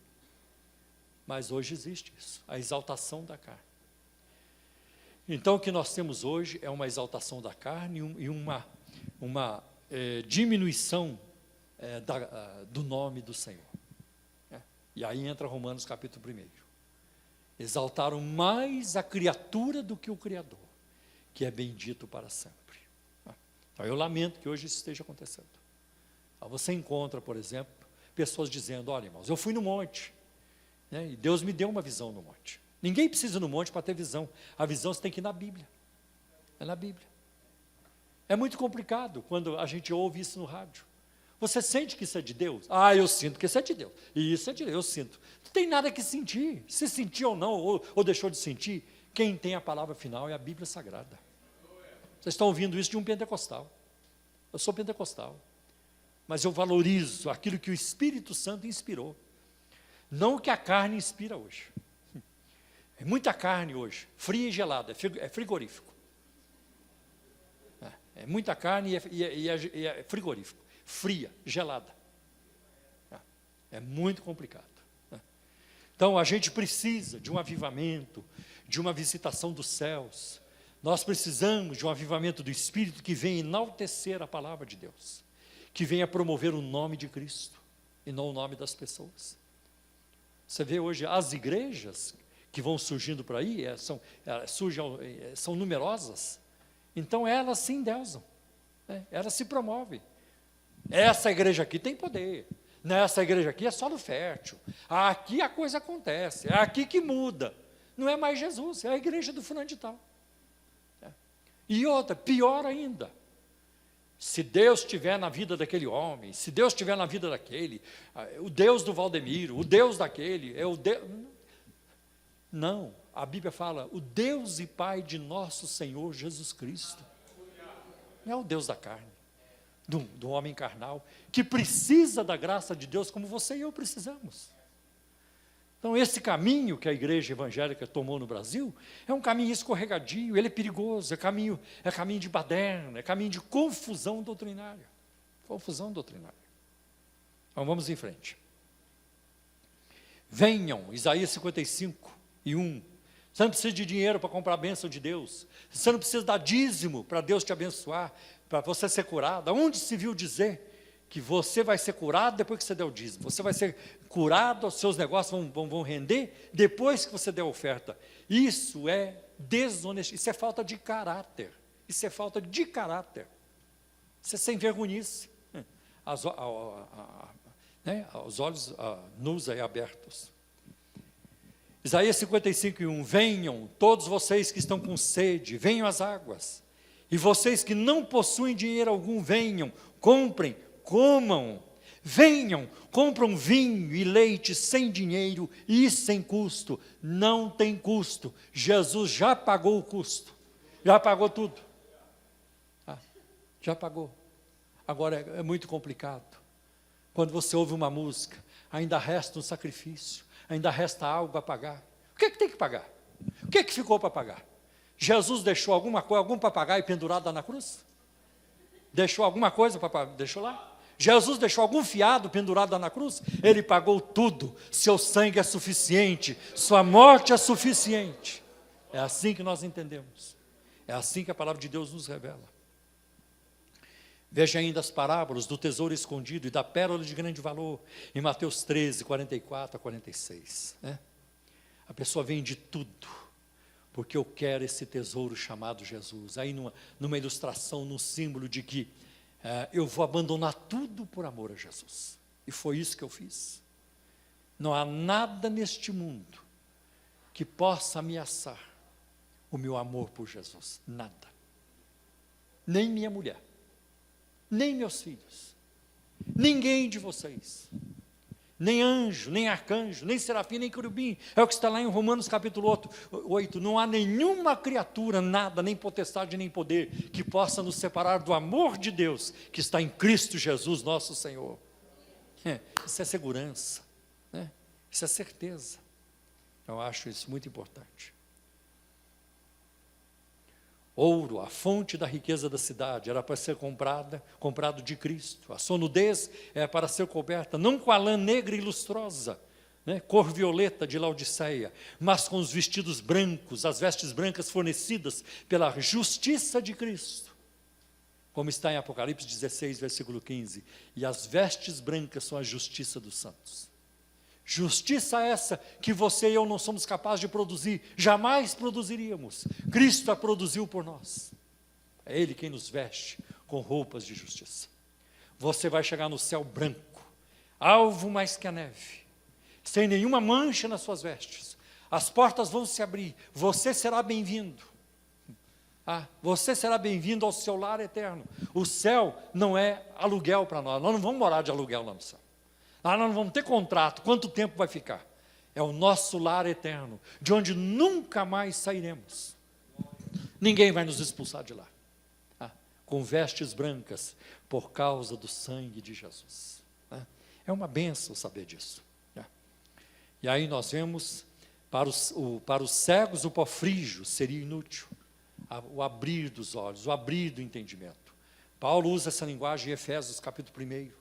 mas hoje existe isso, a exaltação da carne. Então, o que nós temos hoje é uma exaltação da carne e uma diminuição do nome do Senhor. E aí entra Romanos capítulo 1. Exaltaram mais a criatura do que o Criador, que é bendito para sempre. Então, eu lamento que hoje isso esteja acontecendo. Você encontra, por exemplo, pessoas dizendo, olha, irmãos, eu fui no monte, e Deus me deu uma visão no monte. Ninguém precisa ir no monte para ter visão. A visão você tem que ir na Bíblia. É na Bíblia. É muito complicado quando a gente ouve isso no rádio. Você sente que isso é de Deus? Eu sinto que isso é de Deus. E isso é de Deus, eu sinto. Não tem nada que sentir. Se sentir ou não, ou deixou de sentir, quem tem a palavra final é a Bíblia Sagrada. Vocês estão ouvindo isso de um pentecostal. Eu sou pentecostal. Mas eu valorizo aquilo que o Espírito Santo inspirou. Não o que a carne inspira hoje. É muita carne hoje, fria e gelada, é frigorífico. É muita carne e é frigorífico, fria, gelada. É muito complicado. Então, a gente precisa de um avivamento, de uma visitação dos céus. Nós precisamos de um avivamento do Espírito que venha enaltecer a palavra de Deus, que venha promover o nome de Cristo, e não o nome das pessoas. Você vê hoje as igrejas que vão surgindo por aí, são numerosas, então elas se endeusam, elas se promovem. Essa igreja aqui tem poder, nessa igreja aqui é solo fértil, aqui a coisa acontece, é aqui que muda, não é mais Jesus, é a igreja do fulano de tal. E outra, pior ainda, se Deus estiver na vida daquele homem, se Deus estiver na vida daquele, o Deus do Valdemiro, o Deus daquele, é o Deus... Não, a Bíblia fala, o Deus e Pai de nosso Senhor Jesus Cristo. Não é o Deus da carne, do homem carnal, que precisa da graça de Deus como você e eu precisamos. Então, esse caminho que a igreja evangélica tomou no Brasil, é um caminho escorregadio, ele é perigoso, é caminho de baderna, é caminho de confusão doutrinária. Confusão doutrinária. Então vamos em frente. Venham, Isaías 55:1. Você não precisa de dinheiro para comprar a bênção de Deus. Você não precisa dar dízimo para Deus te abençoar, para você ser curado. Onde se viu dizer que você vai ser curado depois que você der o dízimo? Você vai ser curado, os seus negócios vão render depois que você der a oferta. Isso é desonesto, isso é falta de caráter. Isso é falta de caráter. Isso é sem vergonhice. Os olhos nus e abertos. Isaías 55:1. Venham, todos vocês que estão com sede, venham às águas. E vocês que não possuem dinheiro algum, venham, comprem, comam. Venham, compram vinho e leite sem dinheiro e sem custo. Não tem custo. Jesus já pagou o custo. Já pagou tudo. Já pagou. Agora é muito complicado. Quando você ouve uma música, ainda resta um sacrifício, ainda resta algo a pagar. O que é que tem que pagar? O que é que ficou para pagar? Jesus deixou alguma coisa, algum papagaio pendurado na cruz? Deixou alguma coisa para pagar? Deixou lá? Jesus deixou algum fiado pendurado na cruz? Ele pagou tudo. Seu sangue é suficiente, sua morte é suficiente. É assim que nós entendemos. É assim que a palavra de Deus nos revela. Veja ainda as parábolas do tesouro escondido e da pérola de grande valor, em Mateus 13, 44-46. A pessoa vende tudo, porque eu quero esse tesouro chamado Jesus. Aí numa ilustração, num símbolo de que eu vou abandonar tudo por amor a Jesus. E foi isso que eu fiz. Não há nada neste mundo que possa ameaçar o meu amor por Jesus. Nada. Nem minha mulher. Nem meus filhos, ninguém de vocês, nem anjo, nem arcanjo, nem serafim, nem querubim, é o que está lá em Romanos capítulo 8, não há nenhuma criatura, nada, nem potestade, nem poder, que possa nos separar do amor de Deus, que está em Cristo Jesus, nosso Senhor. Isso é segurança, isso é certeza. Eu acho isso muito importante. Ouro, a fonte da riqueza da cidade, era para ser comprado de Cristo. A sua nudez é para ser coberta, não com a lã negra e lustrosa, cor violeta de Laodiceia, mas com os vestidos brancos, as vestes brancas fornecidas pela justiça de Cristo. Como está em Apocalipse 16, versículo 15. E as vestes brancas são a justiça dos santos. Justiça essa que você e eu não somos capazes de produzir, jamais produziríamos. Cristo a produziu por nós. É Ele quem nos veste com roupas de justiça. Você vai chegar no céu branco, alvo mais que a neve, sem nenhuma mancha nas suas vestes. As portas vão se abrir, você será bem-vindo. Você será bem-vindo ao seu lar eterno. O céu não é aluguel para nós não vamos morar de aluguel lá no céu. Nós não vamos ter contrato, quanto tempo vai ficar? É o nosso lar eterno, de onde nunca mais sairemos. Ninguém vai nos expulsar de lá. Com vestes brancas, por causa do sangue de Jesus. É uma bênção saber disso. E aí nós vemos, para os cegos o pó frígio seria inútil. O abrir dos olhos, o abrir do entendimento. Paulo usa essa linguagem em Efésios capítulo 1.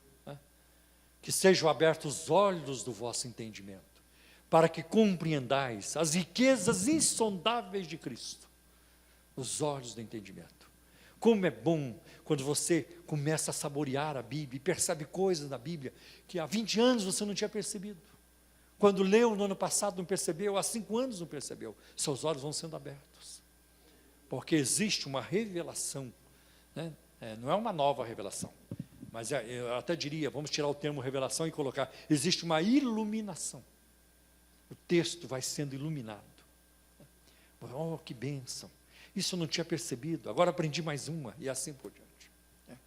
Que sejam abertos os olhos do vosso entendimento, para que compreendais as riquezas insondáveis de Cristo. Os olhos do entendimento. Como é bom quando você começa a saborear a Bíblia e percebe coisas da Bíblia que há 20 anos você não tinha percebido. Quando leu no ano passado não percebeu, há 5 anos não percebeu. Seus olhos vão sendo abertos. Porque existe uma revelação, não é uma nova revelação. Mas eu até diria, vamos tirar o termo revelação e colocar, existe uma iluminação. O texto vai sendo iluminado. Oh, que bênção. Isso eu não tinha percebido, agora aprendi mais uma, e assim por diante.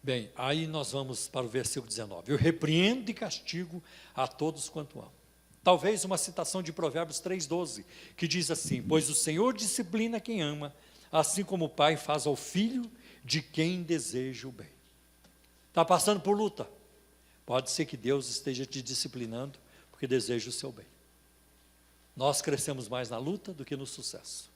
Bem, aí nós vamos para o versículo 19. Eu repreendo e castigo a todos quanto amo. Talvez uma citação de Provérbios 3,12, que diz assim, pois o Senhor disciplina quem ama, assim como o pai faz ao filho, de quem deseja o bem. Está passando por luta? Pode ser que Deus esteja te disciplinando, porque deseja o seu bem. Nós crescemos mais na luta do que no sucesso.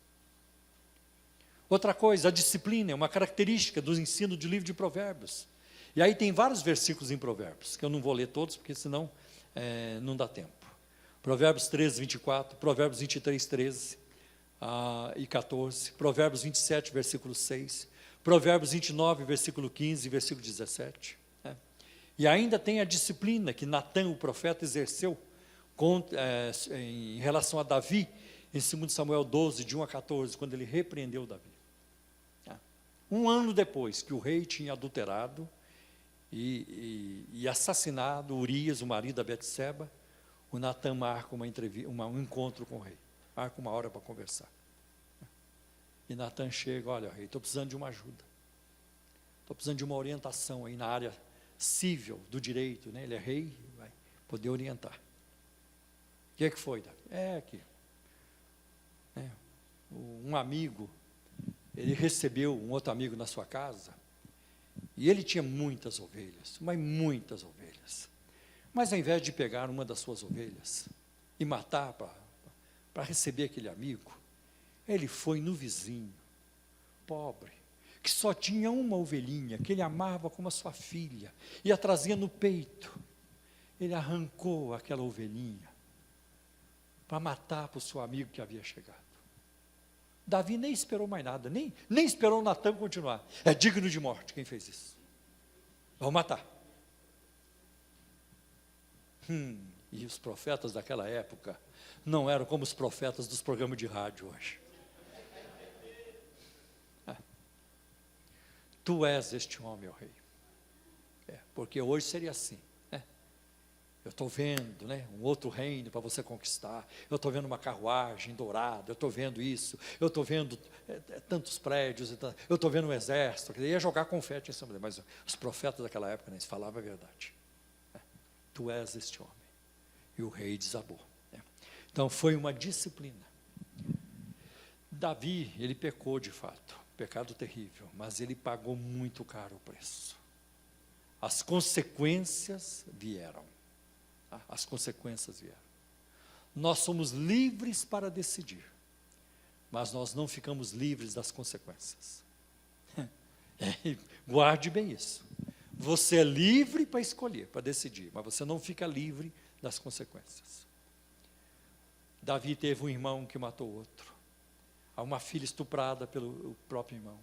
Outra coisa, a disciplina é uma característica do ensino do livro de Provérbios. E aí tem vários versículos em Provérbios, que eu não vou ler todos, porque senão não dá tempo. Provérbios 13, 24, Provérbios 23, 13 e 14, Provérbios 27, versículo 6, Provérbios 29, versículo 15 e versículo 17. E ainda tem a disciplina que Natã, o profeta, exerceu em relação a Davi, em 2 Samuel 12, de 1 a 14, quando ele repreendeu Davi. Um ano depois que o rei tinha adulterado e assassinado Urias, o marido da Betseba, o Natã marca um encontro com o rei, marca uma hora para conversar. E Natã chega: olha, rei, estou precisando de uma ajuda, estou precisando de uma orientação aí na área civil, do direito, né? Ele é rei, vai poder orientar. O que foi, Davi? Aqui. Um amigo, ele recebeu um outro amigo na sua casa, e ele tinha muitas ovelhas, mas muitas ovelhas. Mas ao invés de pegar uma das suas ovelhas e matar para receber aquele amigo, ele foi no vizinho, pobre, que só tinha uma ovelhinha, que ele amava como a sua filha, e a trazia no peito. Ele arrancou aquela ovelhinha para matar para o seu amigo que havia chegado. Davi nem esperou mais nada, nem esperou Natã continuar. É digno de morte quem fez isso. Vamos matar. E os profetas daquela época não eram como os profetas dos programas de rádio hoje. Tu és este homem, ó rei. Porque hoje seria assim. Eu estou vendo, um outro reino para você conquistar. Eu estou vendo uma carruagem dourada. Eu estou vendo isso. Eu estou vendo tantos prédios. Eu estou vendo um exército. Eu ia jogar confete em cima dele. Mas os profetas daquela época eles falavam a verdade. Tu és este homem. E o rei desabou. Então foi uma disciplina. Davi, ele pecou de fato. Pecado terrível. Mas ele pagou muito caro o preço. As consequências vieram. As consequências vieram. Nós somos livres para decidir, mas nós não ficamos livres das consequências. Guarde bem isso. Você é livre para escolher, para decidir, mas você não fica livre das consequências. Davi teve um irmão que matou outro. Há uma filha estuprada pelo próprio irmão.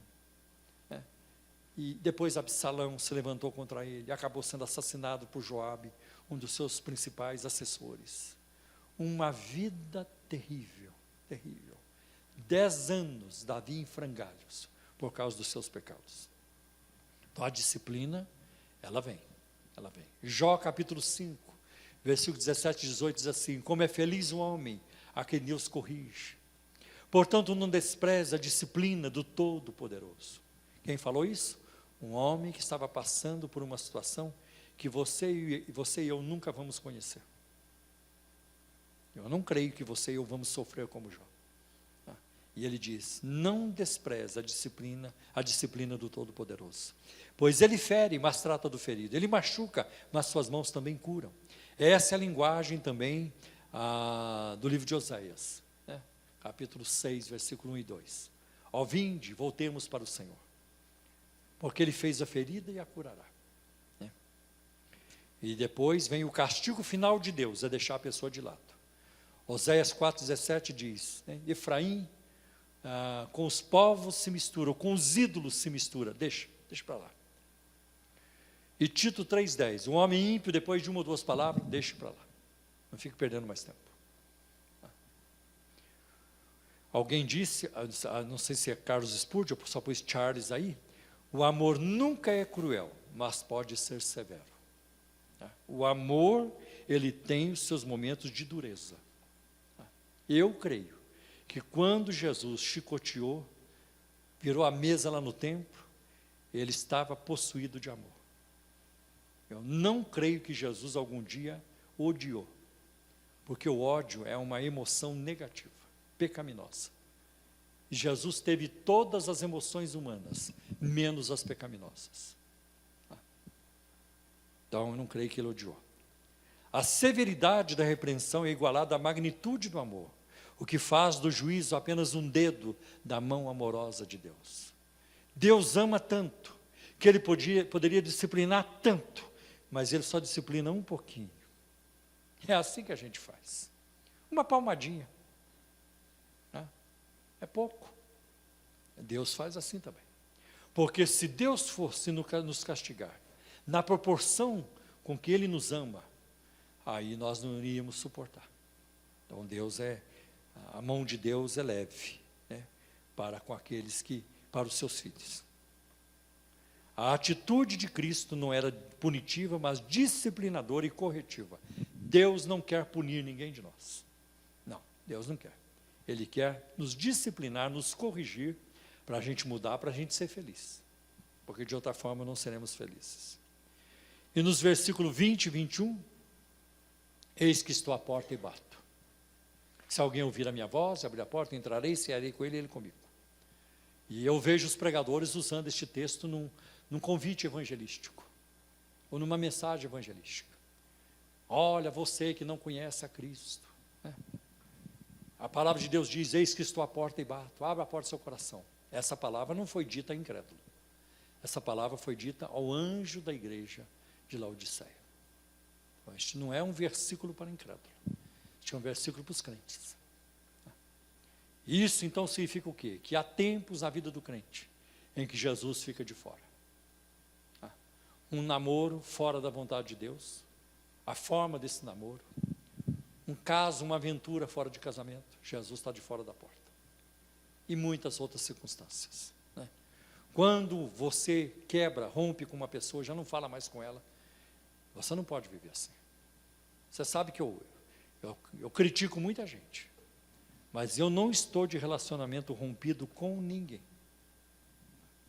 E depois Absalão se levantou contra ele, acabou sendo assassinado por Joabe, um dos seus principais assessores. Uma vida terrível, terrível. 10 anos Davi em frangalhos, por causa dos seus pecados. Então a disciplina, ela vem. Jó capítulo 5, versículo 17 e 18 diz assim: como é feliz um homem a quem Deus corrige. Portanto, não despreze a disciplina do Todo-Poderoso. Quem falou isso? Um homem que estava passando por uma situação que você e eu nunca vamos conhecer. Eu não creio que você e eu vamos sofrer como Jó. E ele diz: não despreze a disciplina do Todo-Poderoso. Pois ele fere, mas trata do ferido. Ele machuca, mas suas mãos também curam. Essa é a linguagem também do livro de Oséias, capítulo 6, versículo 1 e 2. Ó, vinde, voltemos para o Senhor, porque ele fez a ferida e a curará. E depois vem o castigo final de Deus, é deixar a pessoa de lado. Oséias 4,17 diz: Efraim com os povos se mistura, com os ídolos se mistura, deixa para lá. E Tito 3,10, um homem ímpio, depois de uma ou duas palavras, deixa para lá, não fique perdendo mais tempo. Alguém disse, não sei se é Carlos Spurgeon, só pôs Charles aí: o amor nunca é cruel, mas pode ser severo. O amor, ele tem os seus momentos de dureza. Eu creio que quando Jesus chicoteou, virou a mesa lá no templo, ele estava possuído de amor. Eu não creio que Jesus algum dia odiou, porque o ódio é uma emoção negativa, pecaminosa. E Jesus teve todas as emoções humanas, menos as pecaminosas. Então eu não creio que ele odiou. A severidade da repreensão é igualada à magnitude do amor, o que faz do juízo apenas um dedo da mão amorosa de Deus. Deus ama tanto que ele poderia disciplinar tanto, mas ele só disciplina um pouquinho. É assim que a gente faz. Uma palmadinha. Né? É pouco. Deus faz assim também. Porque se Deus fosse nos castigar na proporção com que Ele nos ama, aí nós não iríamos suportar. Então a mão de Deus é leve, né, para os seus filhos. A atitude de Cristo não era punitiva, mas disciplinadora e corretiva. Deus não quer punir ninguém de nós. Não, Deus não quer. Ele quer nos disciplinar, nos corrigir, para a gente mudar, para a gente ser feliz. Porque de outra forma não seremos felizes. E nos versículos 20 e 21, eis que estou à porta e bato. Se alguém ouvir a minha voz, abrir a porta, entrarei, cearei com ele e ele comigo. E eu vejo os pregadores usando este texto num convite evangelístico, ou numa mensagem evangelística. Olha, você que não conhece a Cristo. Né? A palavra de Deus diz, eis que estou à porta e bato, abra a porta do seu coração. Essa palavra não foi dita a incrédulo. Essa palavra foi dita ao anjo da igreja de Laodiceia. Então, este não é um versículo para incrédulo. Este é um versículo para os crentes. Isso então significa o quê? Que há tempos na vida do crente em que Jesus fica de fora. Um namoro fora da vontade de Deus, a forma desse namoro, um caso, uma aventura fora de casamento, Jesus está de fora da porta. E muitas outras circunstâncias. Né? Quando você quebra, rompe com uma pessoa, já não fala mais com ela, você não pode viver assim. Você sabe que eu critico muita gente, mas eu não estou de relacionamento rompido com ninguém.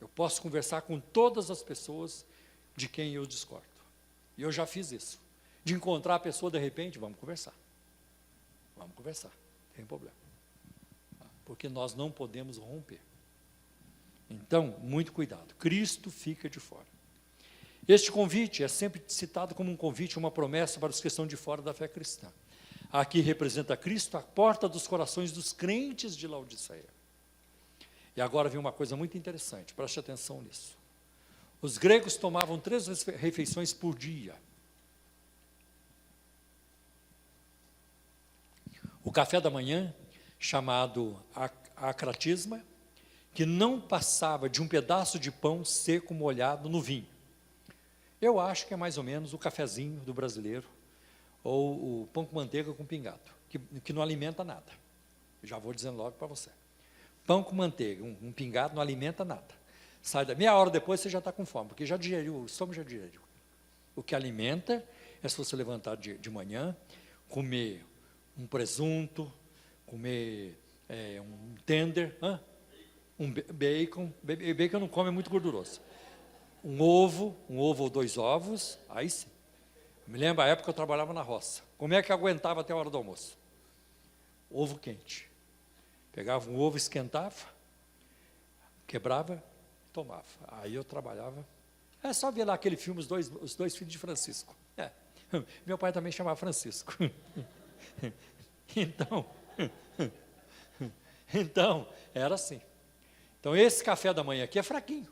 Eu posso conversar com todas as pessoas de quem eu discordo. E eu já fiz isso. De encontrar a pessoa de repente, vamos conversar. Vamos conversar, não tem problema. Porque nós não podemos romper. Então, muito cuidado. Cristo fica de fora. Este convite é sempre citado como um convite, uma promessa para os que estão de fora da fé cristã. Aqui representa Cristo, a porta dos corações dos crentes de Laodiceia. E agora vem uma coisa muito interessante, preste atenção nisso. Os gregos tomavam 3 refeições por dia. O café da manhã, chamado acratisma, que não passava de um pedaço de pão seco molhado no vinho. Eu acho que é mais ou menos o cafezinho do brasileiro, ou o pão com manteiga com pingado, que não alimenta nada. Já vou dizendo logo para você. Pão com manteiga, um pingado não alimenta nada. Sai da meia hora depois você já está com fome, porque já digeriu, o estômago já digeriu. O que alimenta é se você levantar de manhã, comer um presunto, comer um tender, um bacon. Bacon não come, é muito gorduroso. Um ovo ou 2 ovos, aí sim. Me lembro a época que eu trabalhava na roça. Como é que aguentava até a hora do almoço? Ovo quente. Pegava um ovo, esquentava, quebrava, tomava. Aí eu trabalhava. É só ver lá aquele filme, Os Dois Filhos de Francisco. Meu pai também chamava Francisco. Então, era assim. Então, esse café da manhã aqui é fraquinho.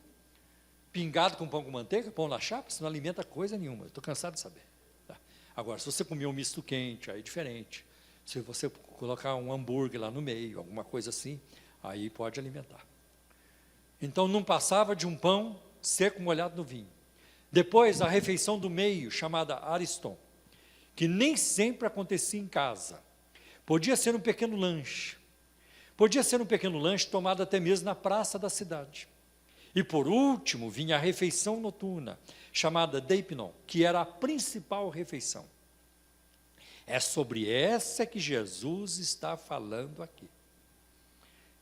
Pingado com pão com manteiga, pão na chapa, isso não alimenta coisa nenhuma. Eu estou cansado de saber. Tá? Agora, se você comer um misto quente, aí é diferente. Se você colocar um hambúrguer lá no meio, alguma coisa assim, aí pode alimentar. Então, não passava de um pão seco molhado no vinho. Depois, a refeição do meio, chamada ariston, que nem sempre acontecia em casa. Podia ser um pequeno lanche. Podia ser um pequeno lanche tomado até mesmo na praça da cidade. E por último, vinha a refeição noturna, chamada deipinon, que era a principal refeição. É sobre essa que Jesus está falando aqui.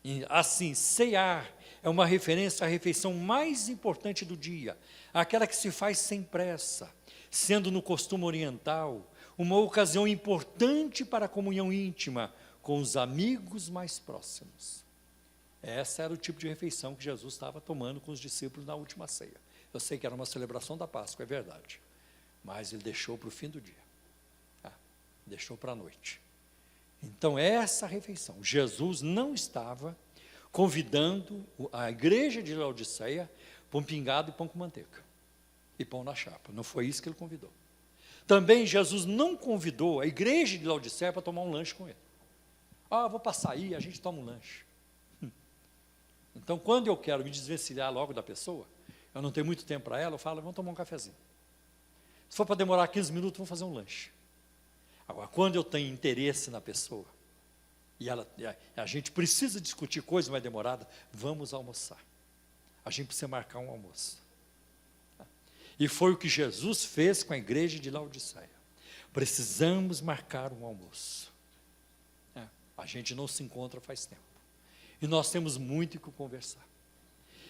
E, assim, cear é uma referência à refeição mais importante do dia, aquela que se faz sem pressa, sendo no costume oriental, uma ocasião importante para a comunhão íntima com os amigos mais próximos. Essa era o tipo de refeição que Jesus estava tomando com os discípulos na última ceia. Eu sei que era uma celebração da Páscoa, é verdade, mas ele deixou para o fim do dia, deixou para a noite. Então, essa refeição, Jesus não estava convidando a igreja de Laodiceia, pão pingado e pão com manteiga. E pão na chapa. Não foi isso que ele convidou. Também Jesus não convidou a igreja de Laodiceia para tomar um lanche com ele. Vou passar aí, a gente toma um lanche. Então, quando eu quero me desvencilhar logo da pessoa, eu não tenho muito tempo para ela, eu falo, vamos tomar um cafezinho. Se for para demorar 15 minutos, vamos fazer um lanche. Agora, quando eu tenho interesse na pessoa, e a gente precisa discutir coisa mais demorada, vamos almoçar. A gente precisa marcar um almoço. E foi o que Jesus fez com a igreja de Laodiceia. Precisamos marcar um almoço. A gente não se encontra faz tempo. E nós temos muito o que conversar.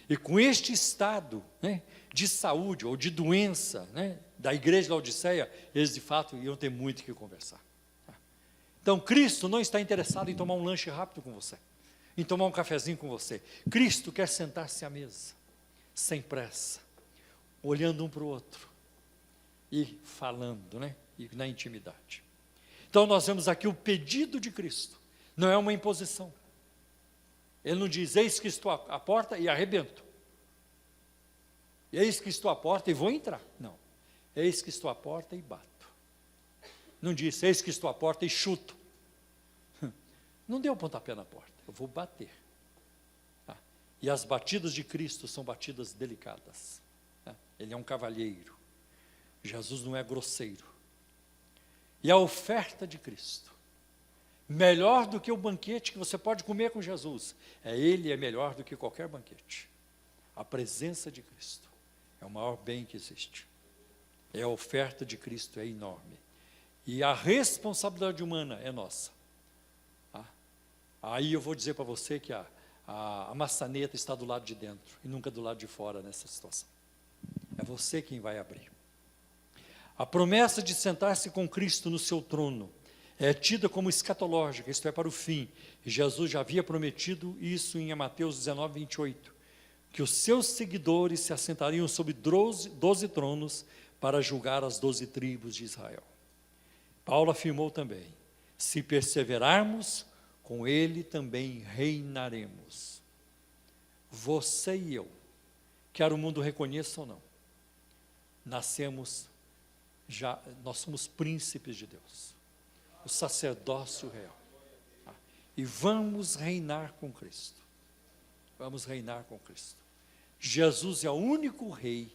E com este estado, né, de saúde ou de doença, né, da igreja de Laodiceia, eles de fato iam ter muito o que conversar. Então, Cristo não está interessado em tomar um lanche rápido com você, em tomar um cafezinho com você. Cristo quer sentar-se à mesa, sem pressa, olhando um para o outro e falando, né, e na intimidade. Então, nós vemos aqui o pedido de Cristo, não é uma imposição. Ele não diz, eis que estou à porta e arrebento. Eis que estou à porta e vou entrar. Não. Eis que estou à porta e bato. Não diz, eis que estou à porta e chuto. Não deu pontapé na porta, eu vou bater. E as batidas de Cristo são batidas delicadas. Ele é um cavalheiro. Jesus não é grosseiro. E a oferta de Cristo, melhor do que o banquete que você pode comer com Jesus, Ele é melhor do que qualquer banquete. A presença de Cristo é o maior bem que existe. A oferta de Cristo é enorme. E a responsabilidade humana é nossa. Aí eu vou dizer para você que a maçaneta está do lado de dentro e nunca do lado de fora nessa situação. É você quem vai abrir. A promessa de sentar-se com Cristo no seu trono é tida como escatológica, isto é, para o fim. E Jesus já havia prometido isso em Mateus 19, 28, que os seus seguidores se assentariam sobre 12 tronos para julgar as 12 tribos de Israel. Paulo afirmou também, se perseverarmos, com ele também reinaremos. Você e eu, quer o mundo reconheça ou não, nós somos príncipes de Deus, o sacerdócio real. E vamos reinar com Cristo. Vamos reinar com Cristo. Jesus é o único rei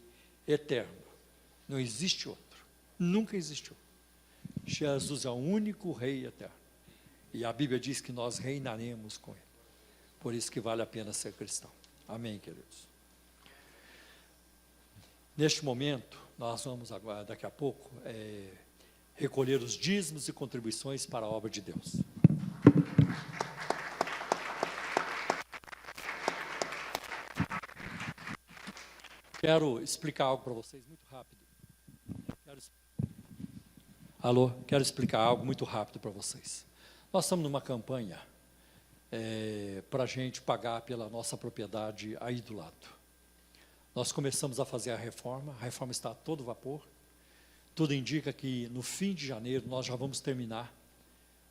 eterno. Não existe outro. Nunca existiu. Jesus é o único rei eterno. E a Bíblia diz que nós reinaremos com ele. Por isso que vale a pena ser cristão. Amém, queridos? Neste momento, nós vamos agora, daqui a pouco, recolher os dízimos e contribuições para a obra de Deus. Quero explicar algo para vocês muito rápido. Quero explicar algo muito rápido para vocês. Nós estamos numa campanha para a gente pagar pela nossa propriedade aí do lado. Nós começamos a fazer a reforma está a todo vapor. Tudo indica que no fim de janeiro nós já vamos terminar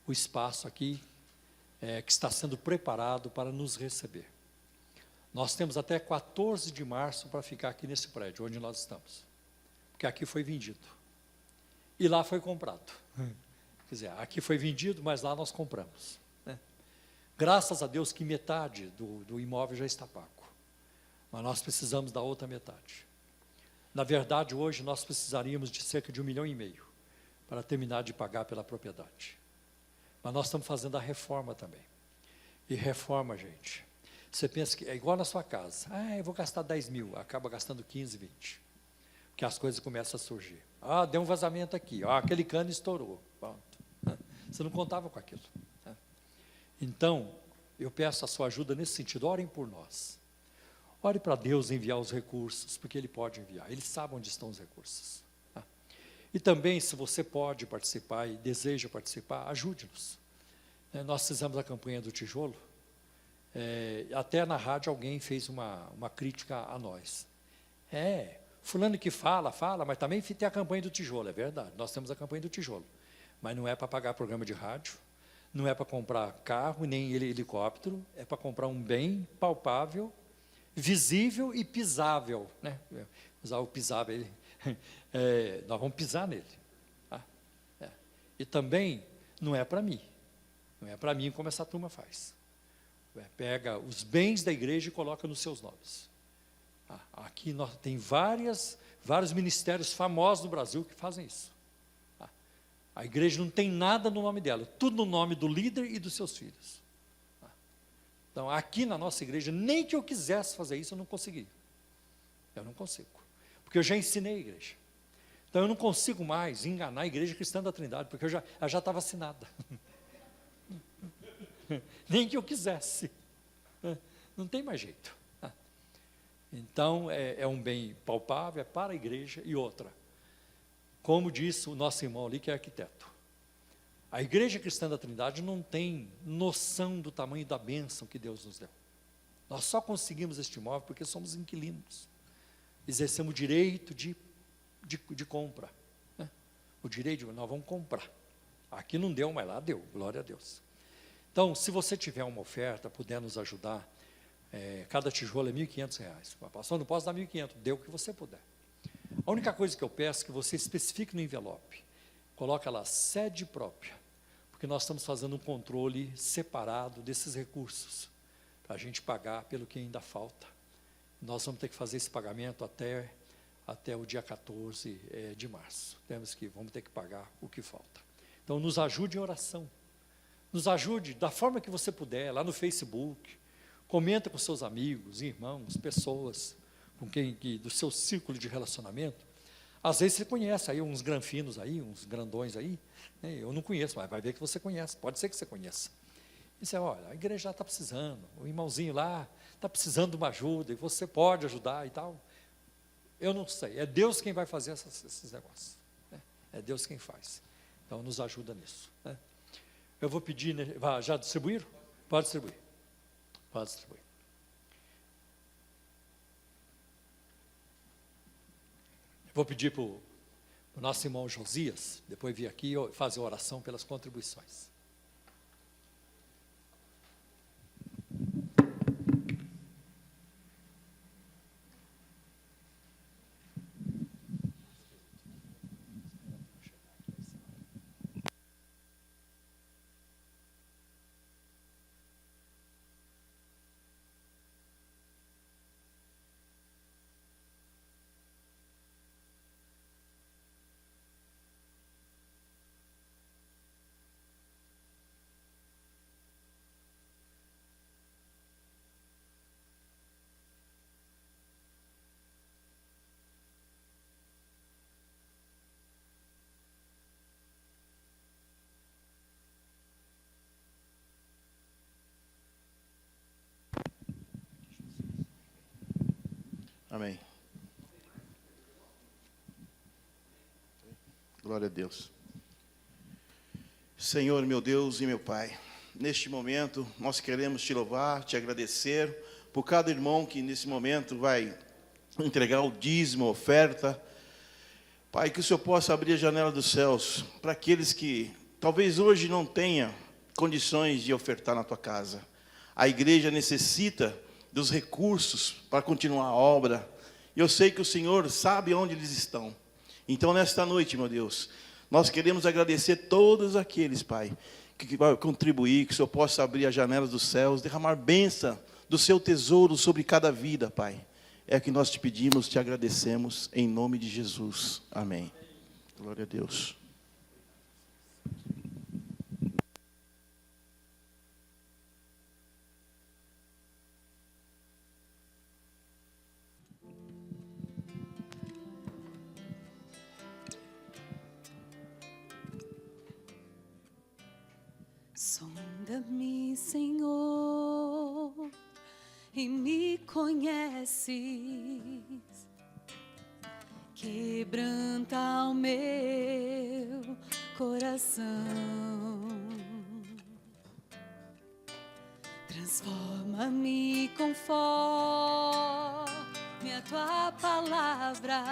o espaço aqui, que está sendo preparado para nos receber. Nós temos até 14 de março para ficar aqui nesse prédio, onde nós estamos. Porque aqui foi vendido. E lá foi comprado. Quer dizer, aqui foi vendido, mas lá nós compramos. Né? Graças a Deus que metade do imóvel já está pago. Mas nós precisamos da outra metade. Na verdade, hoje nós precisaríamos de cerca de 1,5 milhão para terminar de pagar pela propriedade. Mas nós estamos fazendo a reforma também. E reforma, gente, você pensa que é igual na sua casa. Eu vou gastar 10 mil, acaba gastando 15, 20. Porque as coisas começam a surgir. Deu um vazamento aqui, aquele cano estourou. Pronto. Você não contava com aquilo. Então, eu peço a sua ajuda nesse sentido. Orem por nós. Ore para Deus enviar os recursos, porque Ele pode enviar. Ele sabe onde estão os recursos. E também, se você pode participar e deseja participar, ajude-nos. Nós fizemos a campanha do tijolo. Até na rádio alguém fez uma crítica a nós. Fulano que fala, mas também tem a campanha do tijolo. É verdade, nós temos a campanha do tijolo. Mas não é para pagar programa de rádio, não é para comprar carro, nem helicóptero, é para comprar um bem palpável visível e pisável, né? Usar o pisável, nós vamos pisar nele. Tá? E também não é para mim. Não é para mim como essa turma faz. Pega os bens da igreja e coloca nos seus nomes. Aqui nós tem vários ministérios famosos no Brasil que fazem isso. A igreja não tem nada no nome dela, tudo no nome do líder e dos seus filhos. Então, aqui na nossa igreja, nem que eu quisesse fazer isso, eu não consegui. Eu não consigo. Porque eu já ensinei a igreja. Então, eu não consigo mais enganar a igreja cristã da Trindade, porque ela já está vacinada. Nem que eu quisesse. Não tem mais jeito. Então, é um bem palpável, é para a igreja. E outra, como disse o nosso irmão ali, que é arquiteto, a igreja cristã da Trindade não tem noção do tamanho da bênção que Deus nos deu. Nós só conseguimos este imóvel porque somos inquilinos. Exercemos o direito de compra. Né? O direito de, nós vamos comprar. Aqui não deu, mas lá deu, glória a Deus. Então, se você tiver uma oferta, puder nos ajudar, cada tijolo é R$ 1.500. Pastor, não posso dar 1.500, dê o que você puder. A única coisa que eu peço é que você especifique no envelope, coloca lá sede própria, porque nós estamos fazendo um controle separado desses recursos, para a gente pagar pelo que ainda falta. Nós vamos ter que fazer esse pagamento até o dia 14 de março. Vamos ter que pagar o que falta. Então, nos ajude em oração. Nos ajude da forma que você puder, lá no Facebook. Comenta com seus amigos, irmãos, pessoas com quem do seu círculo de relacionamento. Às vezes você conhece aí uns granfinos aí, uns grandões aí, né? Eu não conheço, mas vai ver que você conhece, pode ser que você conheça. E você, olha, a igreja já está precisando, o irmãozinho lá está precisando de uma ajuda, e você pode ajudar e tal. Eu não sei, é Deus quem vai fazer esses negócios. Né? É Deus quem faz. Então, nos ajuda nisso. Né? Eu vou pedir, já distribuíram? Pode distribuir. Pode distribuir. Vou pedir para o nosso irmão Josias, depois vir aqui fazer oração pelas contribuições. Amém. Glória a Deus. Senhor, meu Deus e meu Pai, neste momento nós queremos te louvar, te agradecer por cada irmão que nesse momento vai entregar o dízimo, a oferta. Pai, que o Senhor possa abrir a janela dos céus para aqueles que talvez hoje não tenham condições de ofertar na tua casa. A igreja necessita dos recursos para continuar a obra. E eu sei que o Senhor sabe onde eles estão. Então, nesta noite, meu Deus, nós queremos agradecer todos aqueles, Pai, que vai contribuir, que o Senhor possa abrir as janelas dos céus, derramar bênção do seu tesouro sobre cada vida, Pai. É o que nós te pedimos, te agradecemos, em nome de Jesus. Amém. Glória a Deus. Sonda-me, Senhor, e me conheces. Quebranta o meu coração. Transforma-me conforme a tua palavra.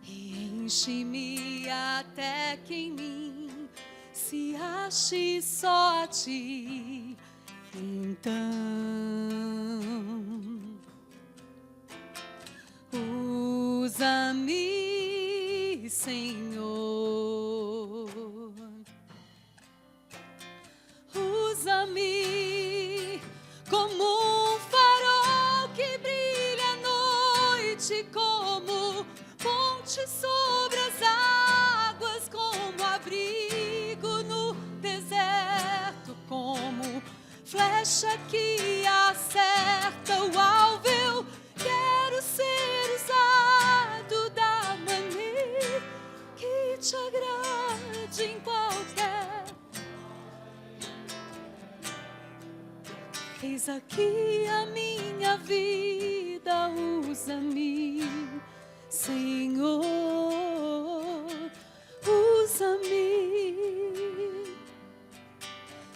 E enche-me até que em mim se ache só a ti Então, usa-me, Senhor, usa-me como um farol que brilha à noite, como ponte sobre as águas, como abrigo no deserto, como flecha que acerta o alvo. Eu quero ser usado da maneira que te agrade em qualquer. Eis aqui a minha vida, usa-me, Senhor, usa-me.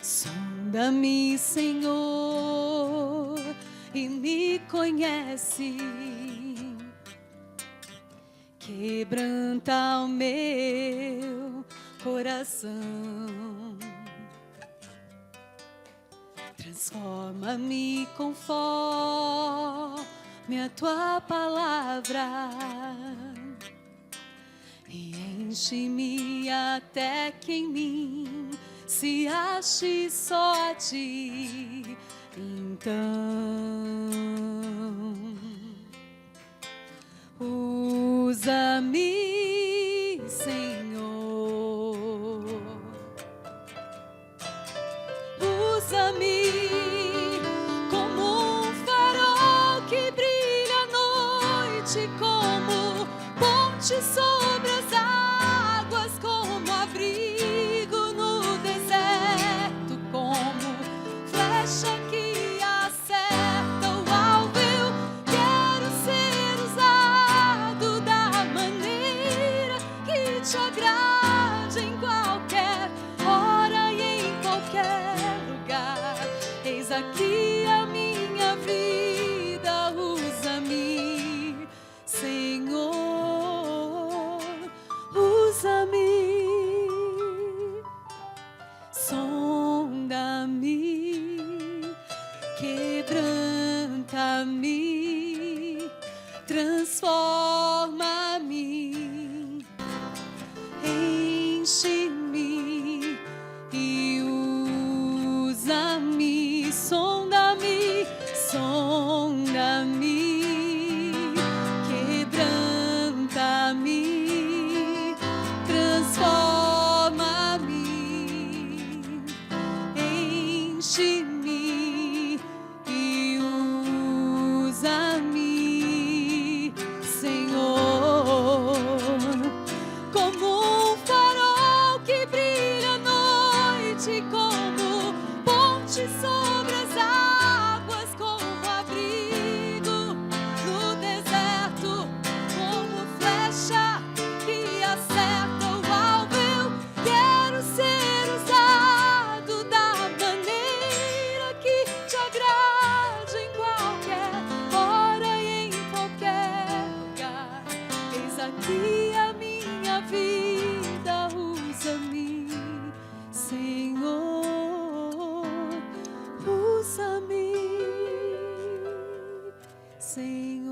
Sonda-me, Senhor, e me conhece. Quebranta o meu coração. Transforma-me conforme a tua palavra e enche-me até que em mim se ache só a ti. Então, usa-me, Senhor, usa-me como um farol que brilha à noite, como ponte sobre as águas, como abrigo no deserto, como flecha que acerta o alvo. Eu quero ser usado da maneira que te agrade em qualquer hora e em qualquer lugar. Eis aqui a minha vida, usa-me, Senhor, usa-me. Sonda-me, quebranta-me, transforma-me, enche-me e usa-me. Sonda-me, sonda-me, quebranta-me, transforma-me, enche-me e usa-me, Senhor, como um farol que brilha à noite, como ponte sobre as águas, como abrigo no deserto, como flecha que acerta o alvo. Eu quero ser usado da maneira que te agrade em qualquer hora e em qualquer lugar. Eis aqui a minha vida, usa-me, Senhor, usa-me, Senhor.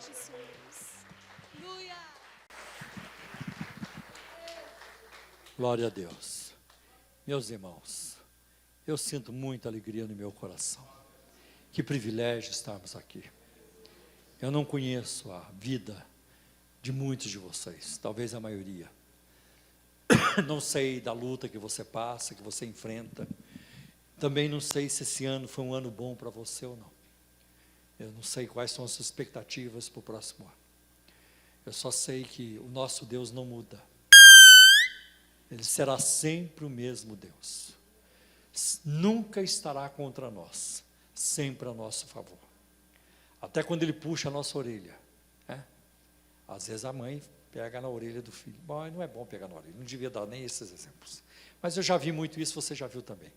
Jesus. Aleluia. Glória a Deus. Meus irmãos, eu sinto muita alegria no meu coração. Que privilégio estarmos aqui. Eu não conheço a vida de muitos de vocês, talvez a maioria. Não sei da luta que você passa, que você enfrenta. Também não sei se esse ano foi um ano bom para você ou não. Eu não sei quais são as suas expectativas para o próximo ano. Eu só sei que o nosso Deus não muda. Ele será sempre o mesmo Deus. Nunca estará contra nós, sempre a nosso favor. Até quando Ele puxa a nossa orelha, né? Às vezes a mãe pega na orelha do filho. Bom, não é bom pegar na orelha, não devia dar nem esses exemplos. Mas eu já vi muito isso, você já viu também.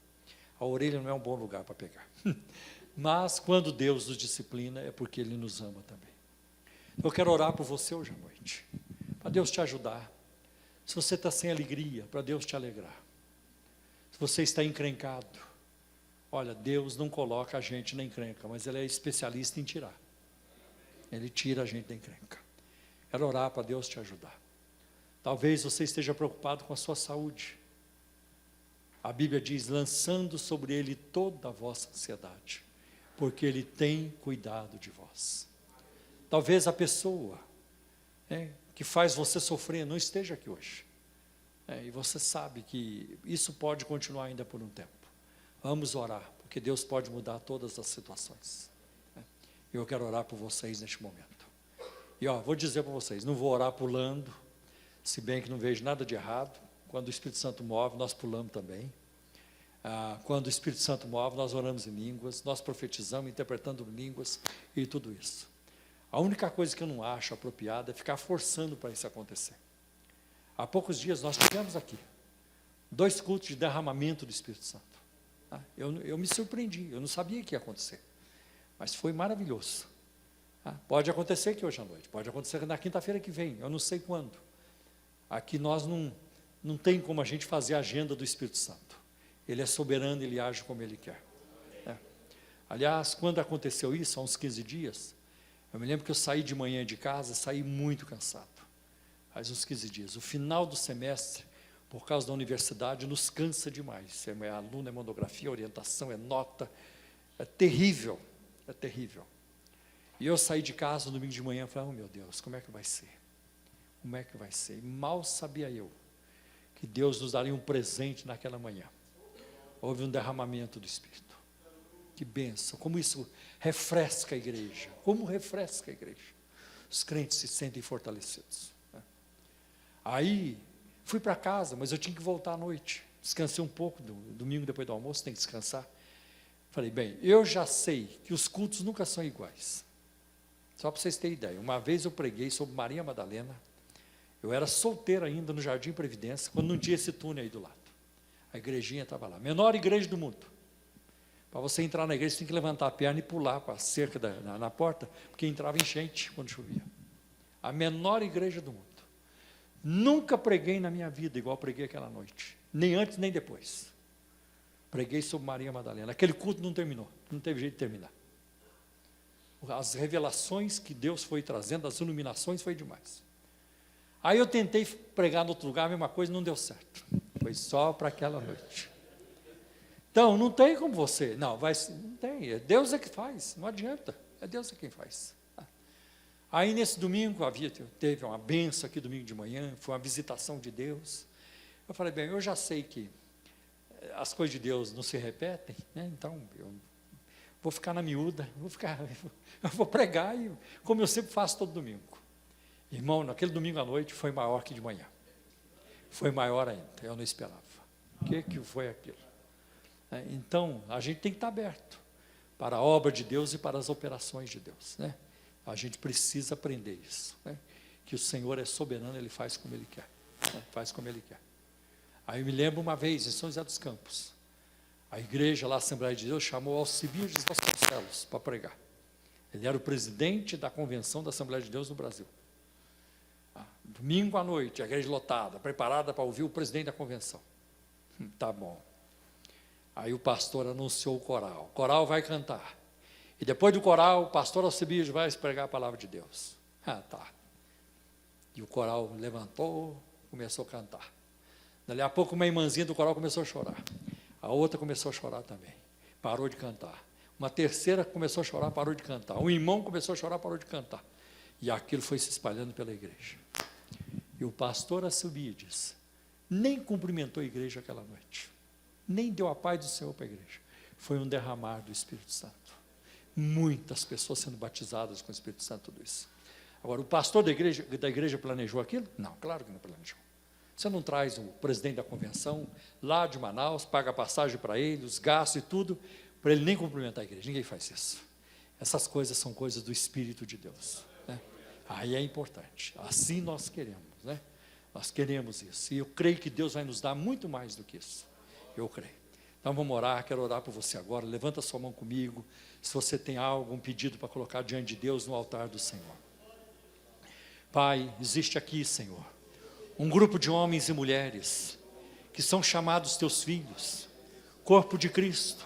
A orelha não é um bom lugar para pegar. Mas quando Deus nos disciplina, é porque Ele nos ama também. Eu quero orar por você hoje à noite, para Deus te ajudar, Se você está sem alegria, para Deus te alegrar. Se você está encrencado, olha, Deus não coloca a gente na encrenca, mas Ele é especialista em tirar. Ele tira a gente da encrenca. Quero orar para Deus te ajudar. Talvez você esteja preocupado com a sua saúde. A Bíblia diz, lançando sobre Ele toda a vossa ansiedade, porque Ele tem cuidado de vós. Talvez a pessoa que faz você sofrer não esteja aqui hoje. E você sabe que isso pode continuar ainda por um tempo. Vamos orar, porque Deus pode mudar todas as situações. Eu quero orar por vocês neste momento. E vou dizer para vocês, não vou orar pulando, se bem que não vejo nada de errado. Quando o Espírito Santo move, nós pulamos também. Quando o Espírito Santo move, nós oramos em línguas, nós profetizamos, interpretando línguas e tudo isso. A única coisa que eu não acho apropriada é ficar forçando para isso acontecer. Há poucos dias nós tivemos aqui 2 cultos de derramamento do Espírito Santo. Eu me surpreendi, eu não sabia que ia acontecer, mas foi maravilhoso. Pode acontecer aqui hoje à noite, pode acontecer na quinta-feira que vem, eu não sei quando. Aqui nós não tem como a gente fazer a agenda do Espírito Santo. Ele é soberano, Ele age como Ele quer. Aliás, quando aconteceu isso, há uns 15 dias, eu me lembro que eu saí de manhã de casa, saí muito cansado. Faz uns 15 dias. O final do semestre, por causa da universidade, nos cansa demais. É aluno, é monografia, orientação, é nota. É terrível, é terrível. E eu saí de casa no domingo de manhã e falei, meu Deus, como é que vai ser? Como é que vai ser? E mal sabia eu que Deus nos daria um presente naquela manhã. Houve um derramamento do Espírito. Que bênção, como isso refresca a igreja. Como refresca a igreja. Os crentes se sentem fortalecidos. Aí, fui para casa, mas eu tinha que voltar à noite. Descansei um pouco, domingo depois do almoço, tem que descansar. Falei, bem, eu já sei que os cultos nunca são iguais. Só para vocês terem ideia, uma vez eu preguei sobre Maria Madalena, eu era solteiro ainda no Jardim Previdência, quando não tinha esse túnel aí do lado. A igrejinha estava lá, menor igreja do mundo. Para você entrar na igreja, você tem que levantar a perna e pular para a cerca na porta, porque entrava enchente quando chovia. A menor igreja do mundo. Nunca preguei na minha vida igual preguei aquela noite, nem antes nem depois. Preguei sobre Maria Madalena. Aquele culto não terminou, não teve jeito de terminar. As revelações que Deus foi trazendo, as iluminações, foi demais. Aí eu tentei pregar em outro lugar, a mesma coisa, não deu certo. Foi só para aquela noite. Então, não tem como você, não tem, Deus é que faz, não adianta, é Deus é quem faz. Aí nesse domingo, teve uma benção aqui domingo de manhã, foi uma visitação de Deus. Eu falei, bem, eu já sei que as coisas de Deus não se repetem, então eu vou ficar na miúda, eu vou pregar, como eu sempre faço todo domingo. Irmão, naquele domingo à noite foi maior que de manhã. Foi maior ainda, eu não esperava. O que foi aquilo? Então, a gente tem que estar aberto para a obra de Deus e para as operações de Deus, A gente precisa aprender isso, que o Senhor é soberano, Ele faz como Ele quer, faz como Ele quer. Aí eu me lembro uma vez, em São José dos Campos, a igreja lá, a Assembleia de Deus, chamou Alcibiades Vasconcelos para pregar. Ele era o presidente da convenção da Assembleia de Deus no Brasil. Domingo à noite, a igreja lotada, preparada para ouvir o presidente da convenção. Tá bom. Aí o pastor anunciou o coral vai cantar. E depois do coral, o pastor Alcibiades vai pregar a palavra de Deus. Tá. E o coral levantou, começou a cantar. Dali a pouco uma irmãzinha do coral começou a chorar. A outra começou a chorar também. Parou de cantar. Uma terceira começou a chorar, parou de cantar. Um irmão começou a chorar, parou de cantar. E aquilo foi se espalhando pela igreja. E o pastor Alcibiades nem cumprimentou a igreja aquela noite. Nem deu a paz do Senhor para a igreja. Foi um derramar do Espírito Santo. Muitas pessoas sendo batizadas com o Espírito Santo, tudo isso. Agora, o pastor da igreja planejou aquilo? Não, claro que não planejou. Você não traz o presidente da convenção lá de Manaus, paga a passagem para ele, os gastos e tudo, para ele nem cumprimentar a igreja. Ninguém faz isso. Essas coisas são coisas do Espírito de Deus. Aí é importante. Assim nós queremos. Nós queremos isso. E eu creio que Deus vai nos dar muito mais do que isso. Eu creio. Então vamos orar, quero orar por você agora. Levanta sua mão comigo. Se você tem algum pedido para colocar diante de Deus no altar do Senhor. Pai, existe aqui, Senhor, um grupo de homens e mulheres que são chamados teus filhos, corpo de Cristo,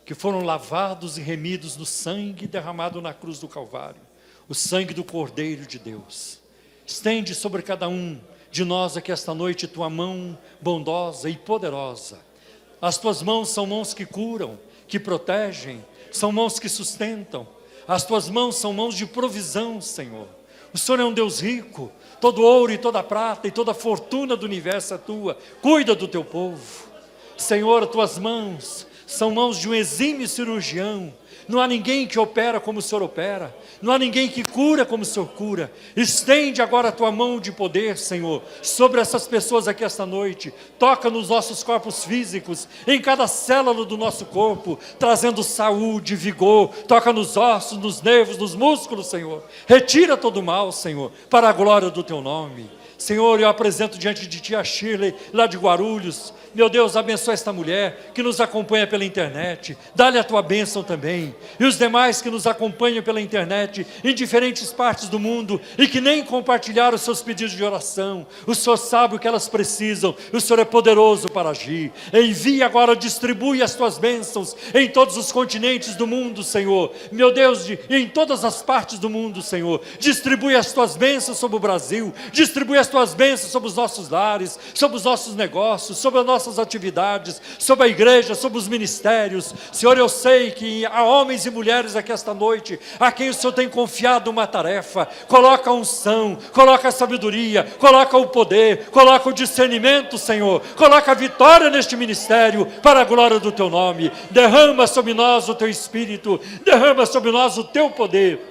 que foram lavados e remidos no sangue derramado na cruz do Calvário, o sangue do Cordeiro de Deus. Estende sobre cada um de nós aqui esta noite tua mão bondosa e poderosa. As tuas mãos são mãos que curam, que protegem, são mãos que sustentam. As tuas mãos são mãos de provisão, Senhor. O Senhor é um Deus rico, todo ouro e toda prata e toda fortuna do universo é tua. Cuida do teu povo. Senhor, tuas mãos são mãos de um exímio cirurgião. Não há ninguém que opera como o Senhor opera. Não há ninguém que cura como o Senhor cura. Estende agora a tua mão de poder, Senhor, sobre essas pessoas aqui esta noite. Toca nos nossos corpos físicos, em cada célula do nosso corpo, trazendo saúde, vigor. Toca nos ossos, nos nervos, nos músculos, Senhor. Retira todo o mal, Senhor, para a glória do teu nome. Senhor, eu apresento diante de ti a Shirley, lá de Guarulhos. Meu Deus, abençoa esta mulher que nos acompanha pela internet. Dá-lhe a tua bênção também. E os demais que nos acompanham pela internet, em diferentes partes do mundo, e que nem compartilharam os seus pedidos de oração. O Senhor sabe o que elas precisam. O Senhor é poderoso para agir. Envia agora, distribui as tuas bênçãos em todos os continentes do mundo, Senhor. Meu Deus, em todas as partes do mundo, Senhor. Distribui as tuas bênçãos sobre o Brasil. Distribui as tuas bênçãos sobre os nossos lares, sobre os nossos negócios, sobre as nossas atividades, sobre a igreja, sobre os ministérios. Senhor, eu sei que há homens e mulheres aqui esta noite, a quem o Senhor tem confiado uma tarefa. Coloca a unção, coloca a sabedoria, coloca o poder, coloca o discernimento, Senhor. Coloca a vitória neste ministério, para a glória do teu nome. Derrama sobre nós o teu Espírito, derrama sobre nós o teu poder.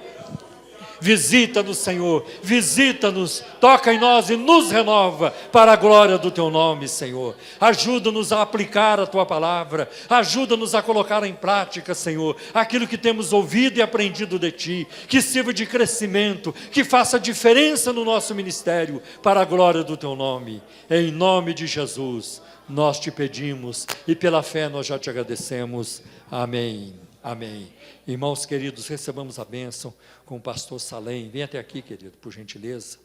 Visita-nos, Senhor, visita-nos, toca em nós e nos renova para a glória do teu nome, Senhor. Ajuda-nos a aplicar a tua palavra, ajuda-nos a colocar em prática, Senhor, aquilo que temos ouvido e aprendido de ti, que sirva de crescimento, que faça diferença no nosso ministério para a glória do teu nome. Em nome de Jesus, nós te pedimos e pela fé nós já te agradecemos. Amém. Amém. Irmãos queridos, recebamos a bênção com o pastor Salem. Vem até aqui, querido, por gentileza.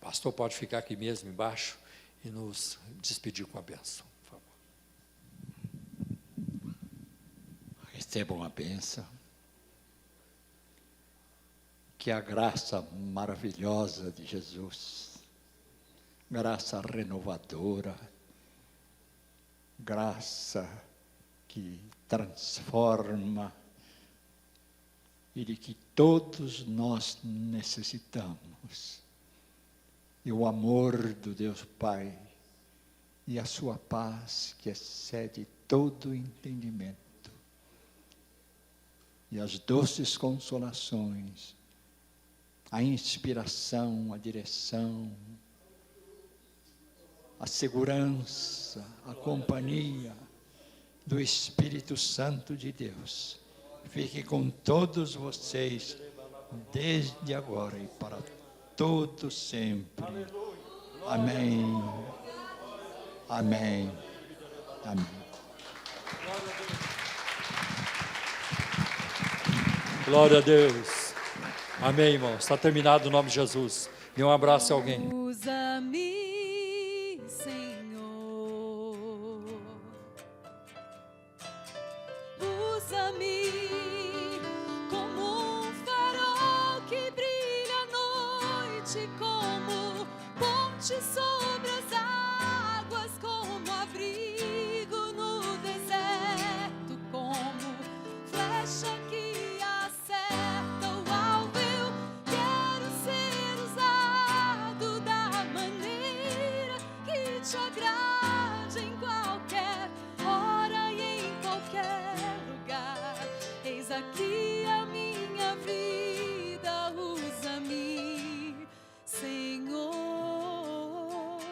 O pastor pode ficar aqui mesmo embaixo e nos despedir com a bênção, por favor. Recebam a bênção. Que a graça maravilhosa de Jesus, graça renovadora, graça que transforma e de que todos nós necessitamos, e o amor do Deus Pai e a sua paz que excede todo entendimento, e as doces consolações, a inspiração, a direção, a segurança, a companhia do Espírito Santo de Deus, fique com todos vocês, desde agora e para todo sempre. Amém. Amém. Amém. Glória a Deus. Amém, irmãos. Está terminado o nome de Jesus. Dê um abraço a alguém. Usa-me, Senhor. Usa-me como um farol que brilha à noite, como ponte sobre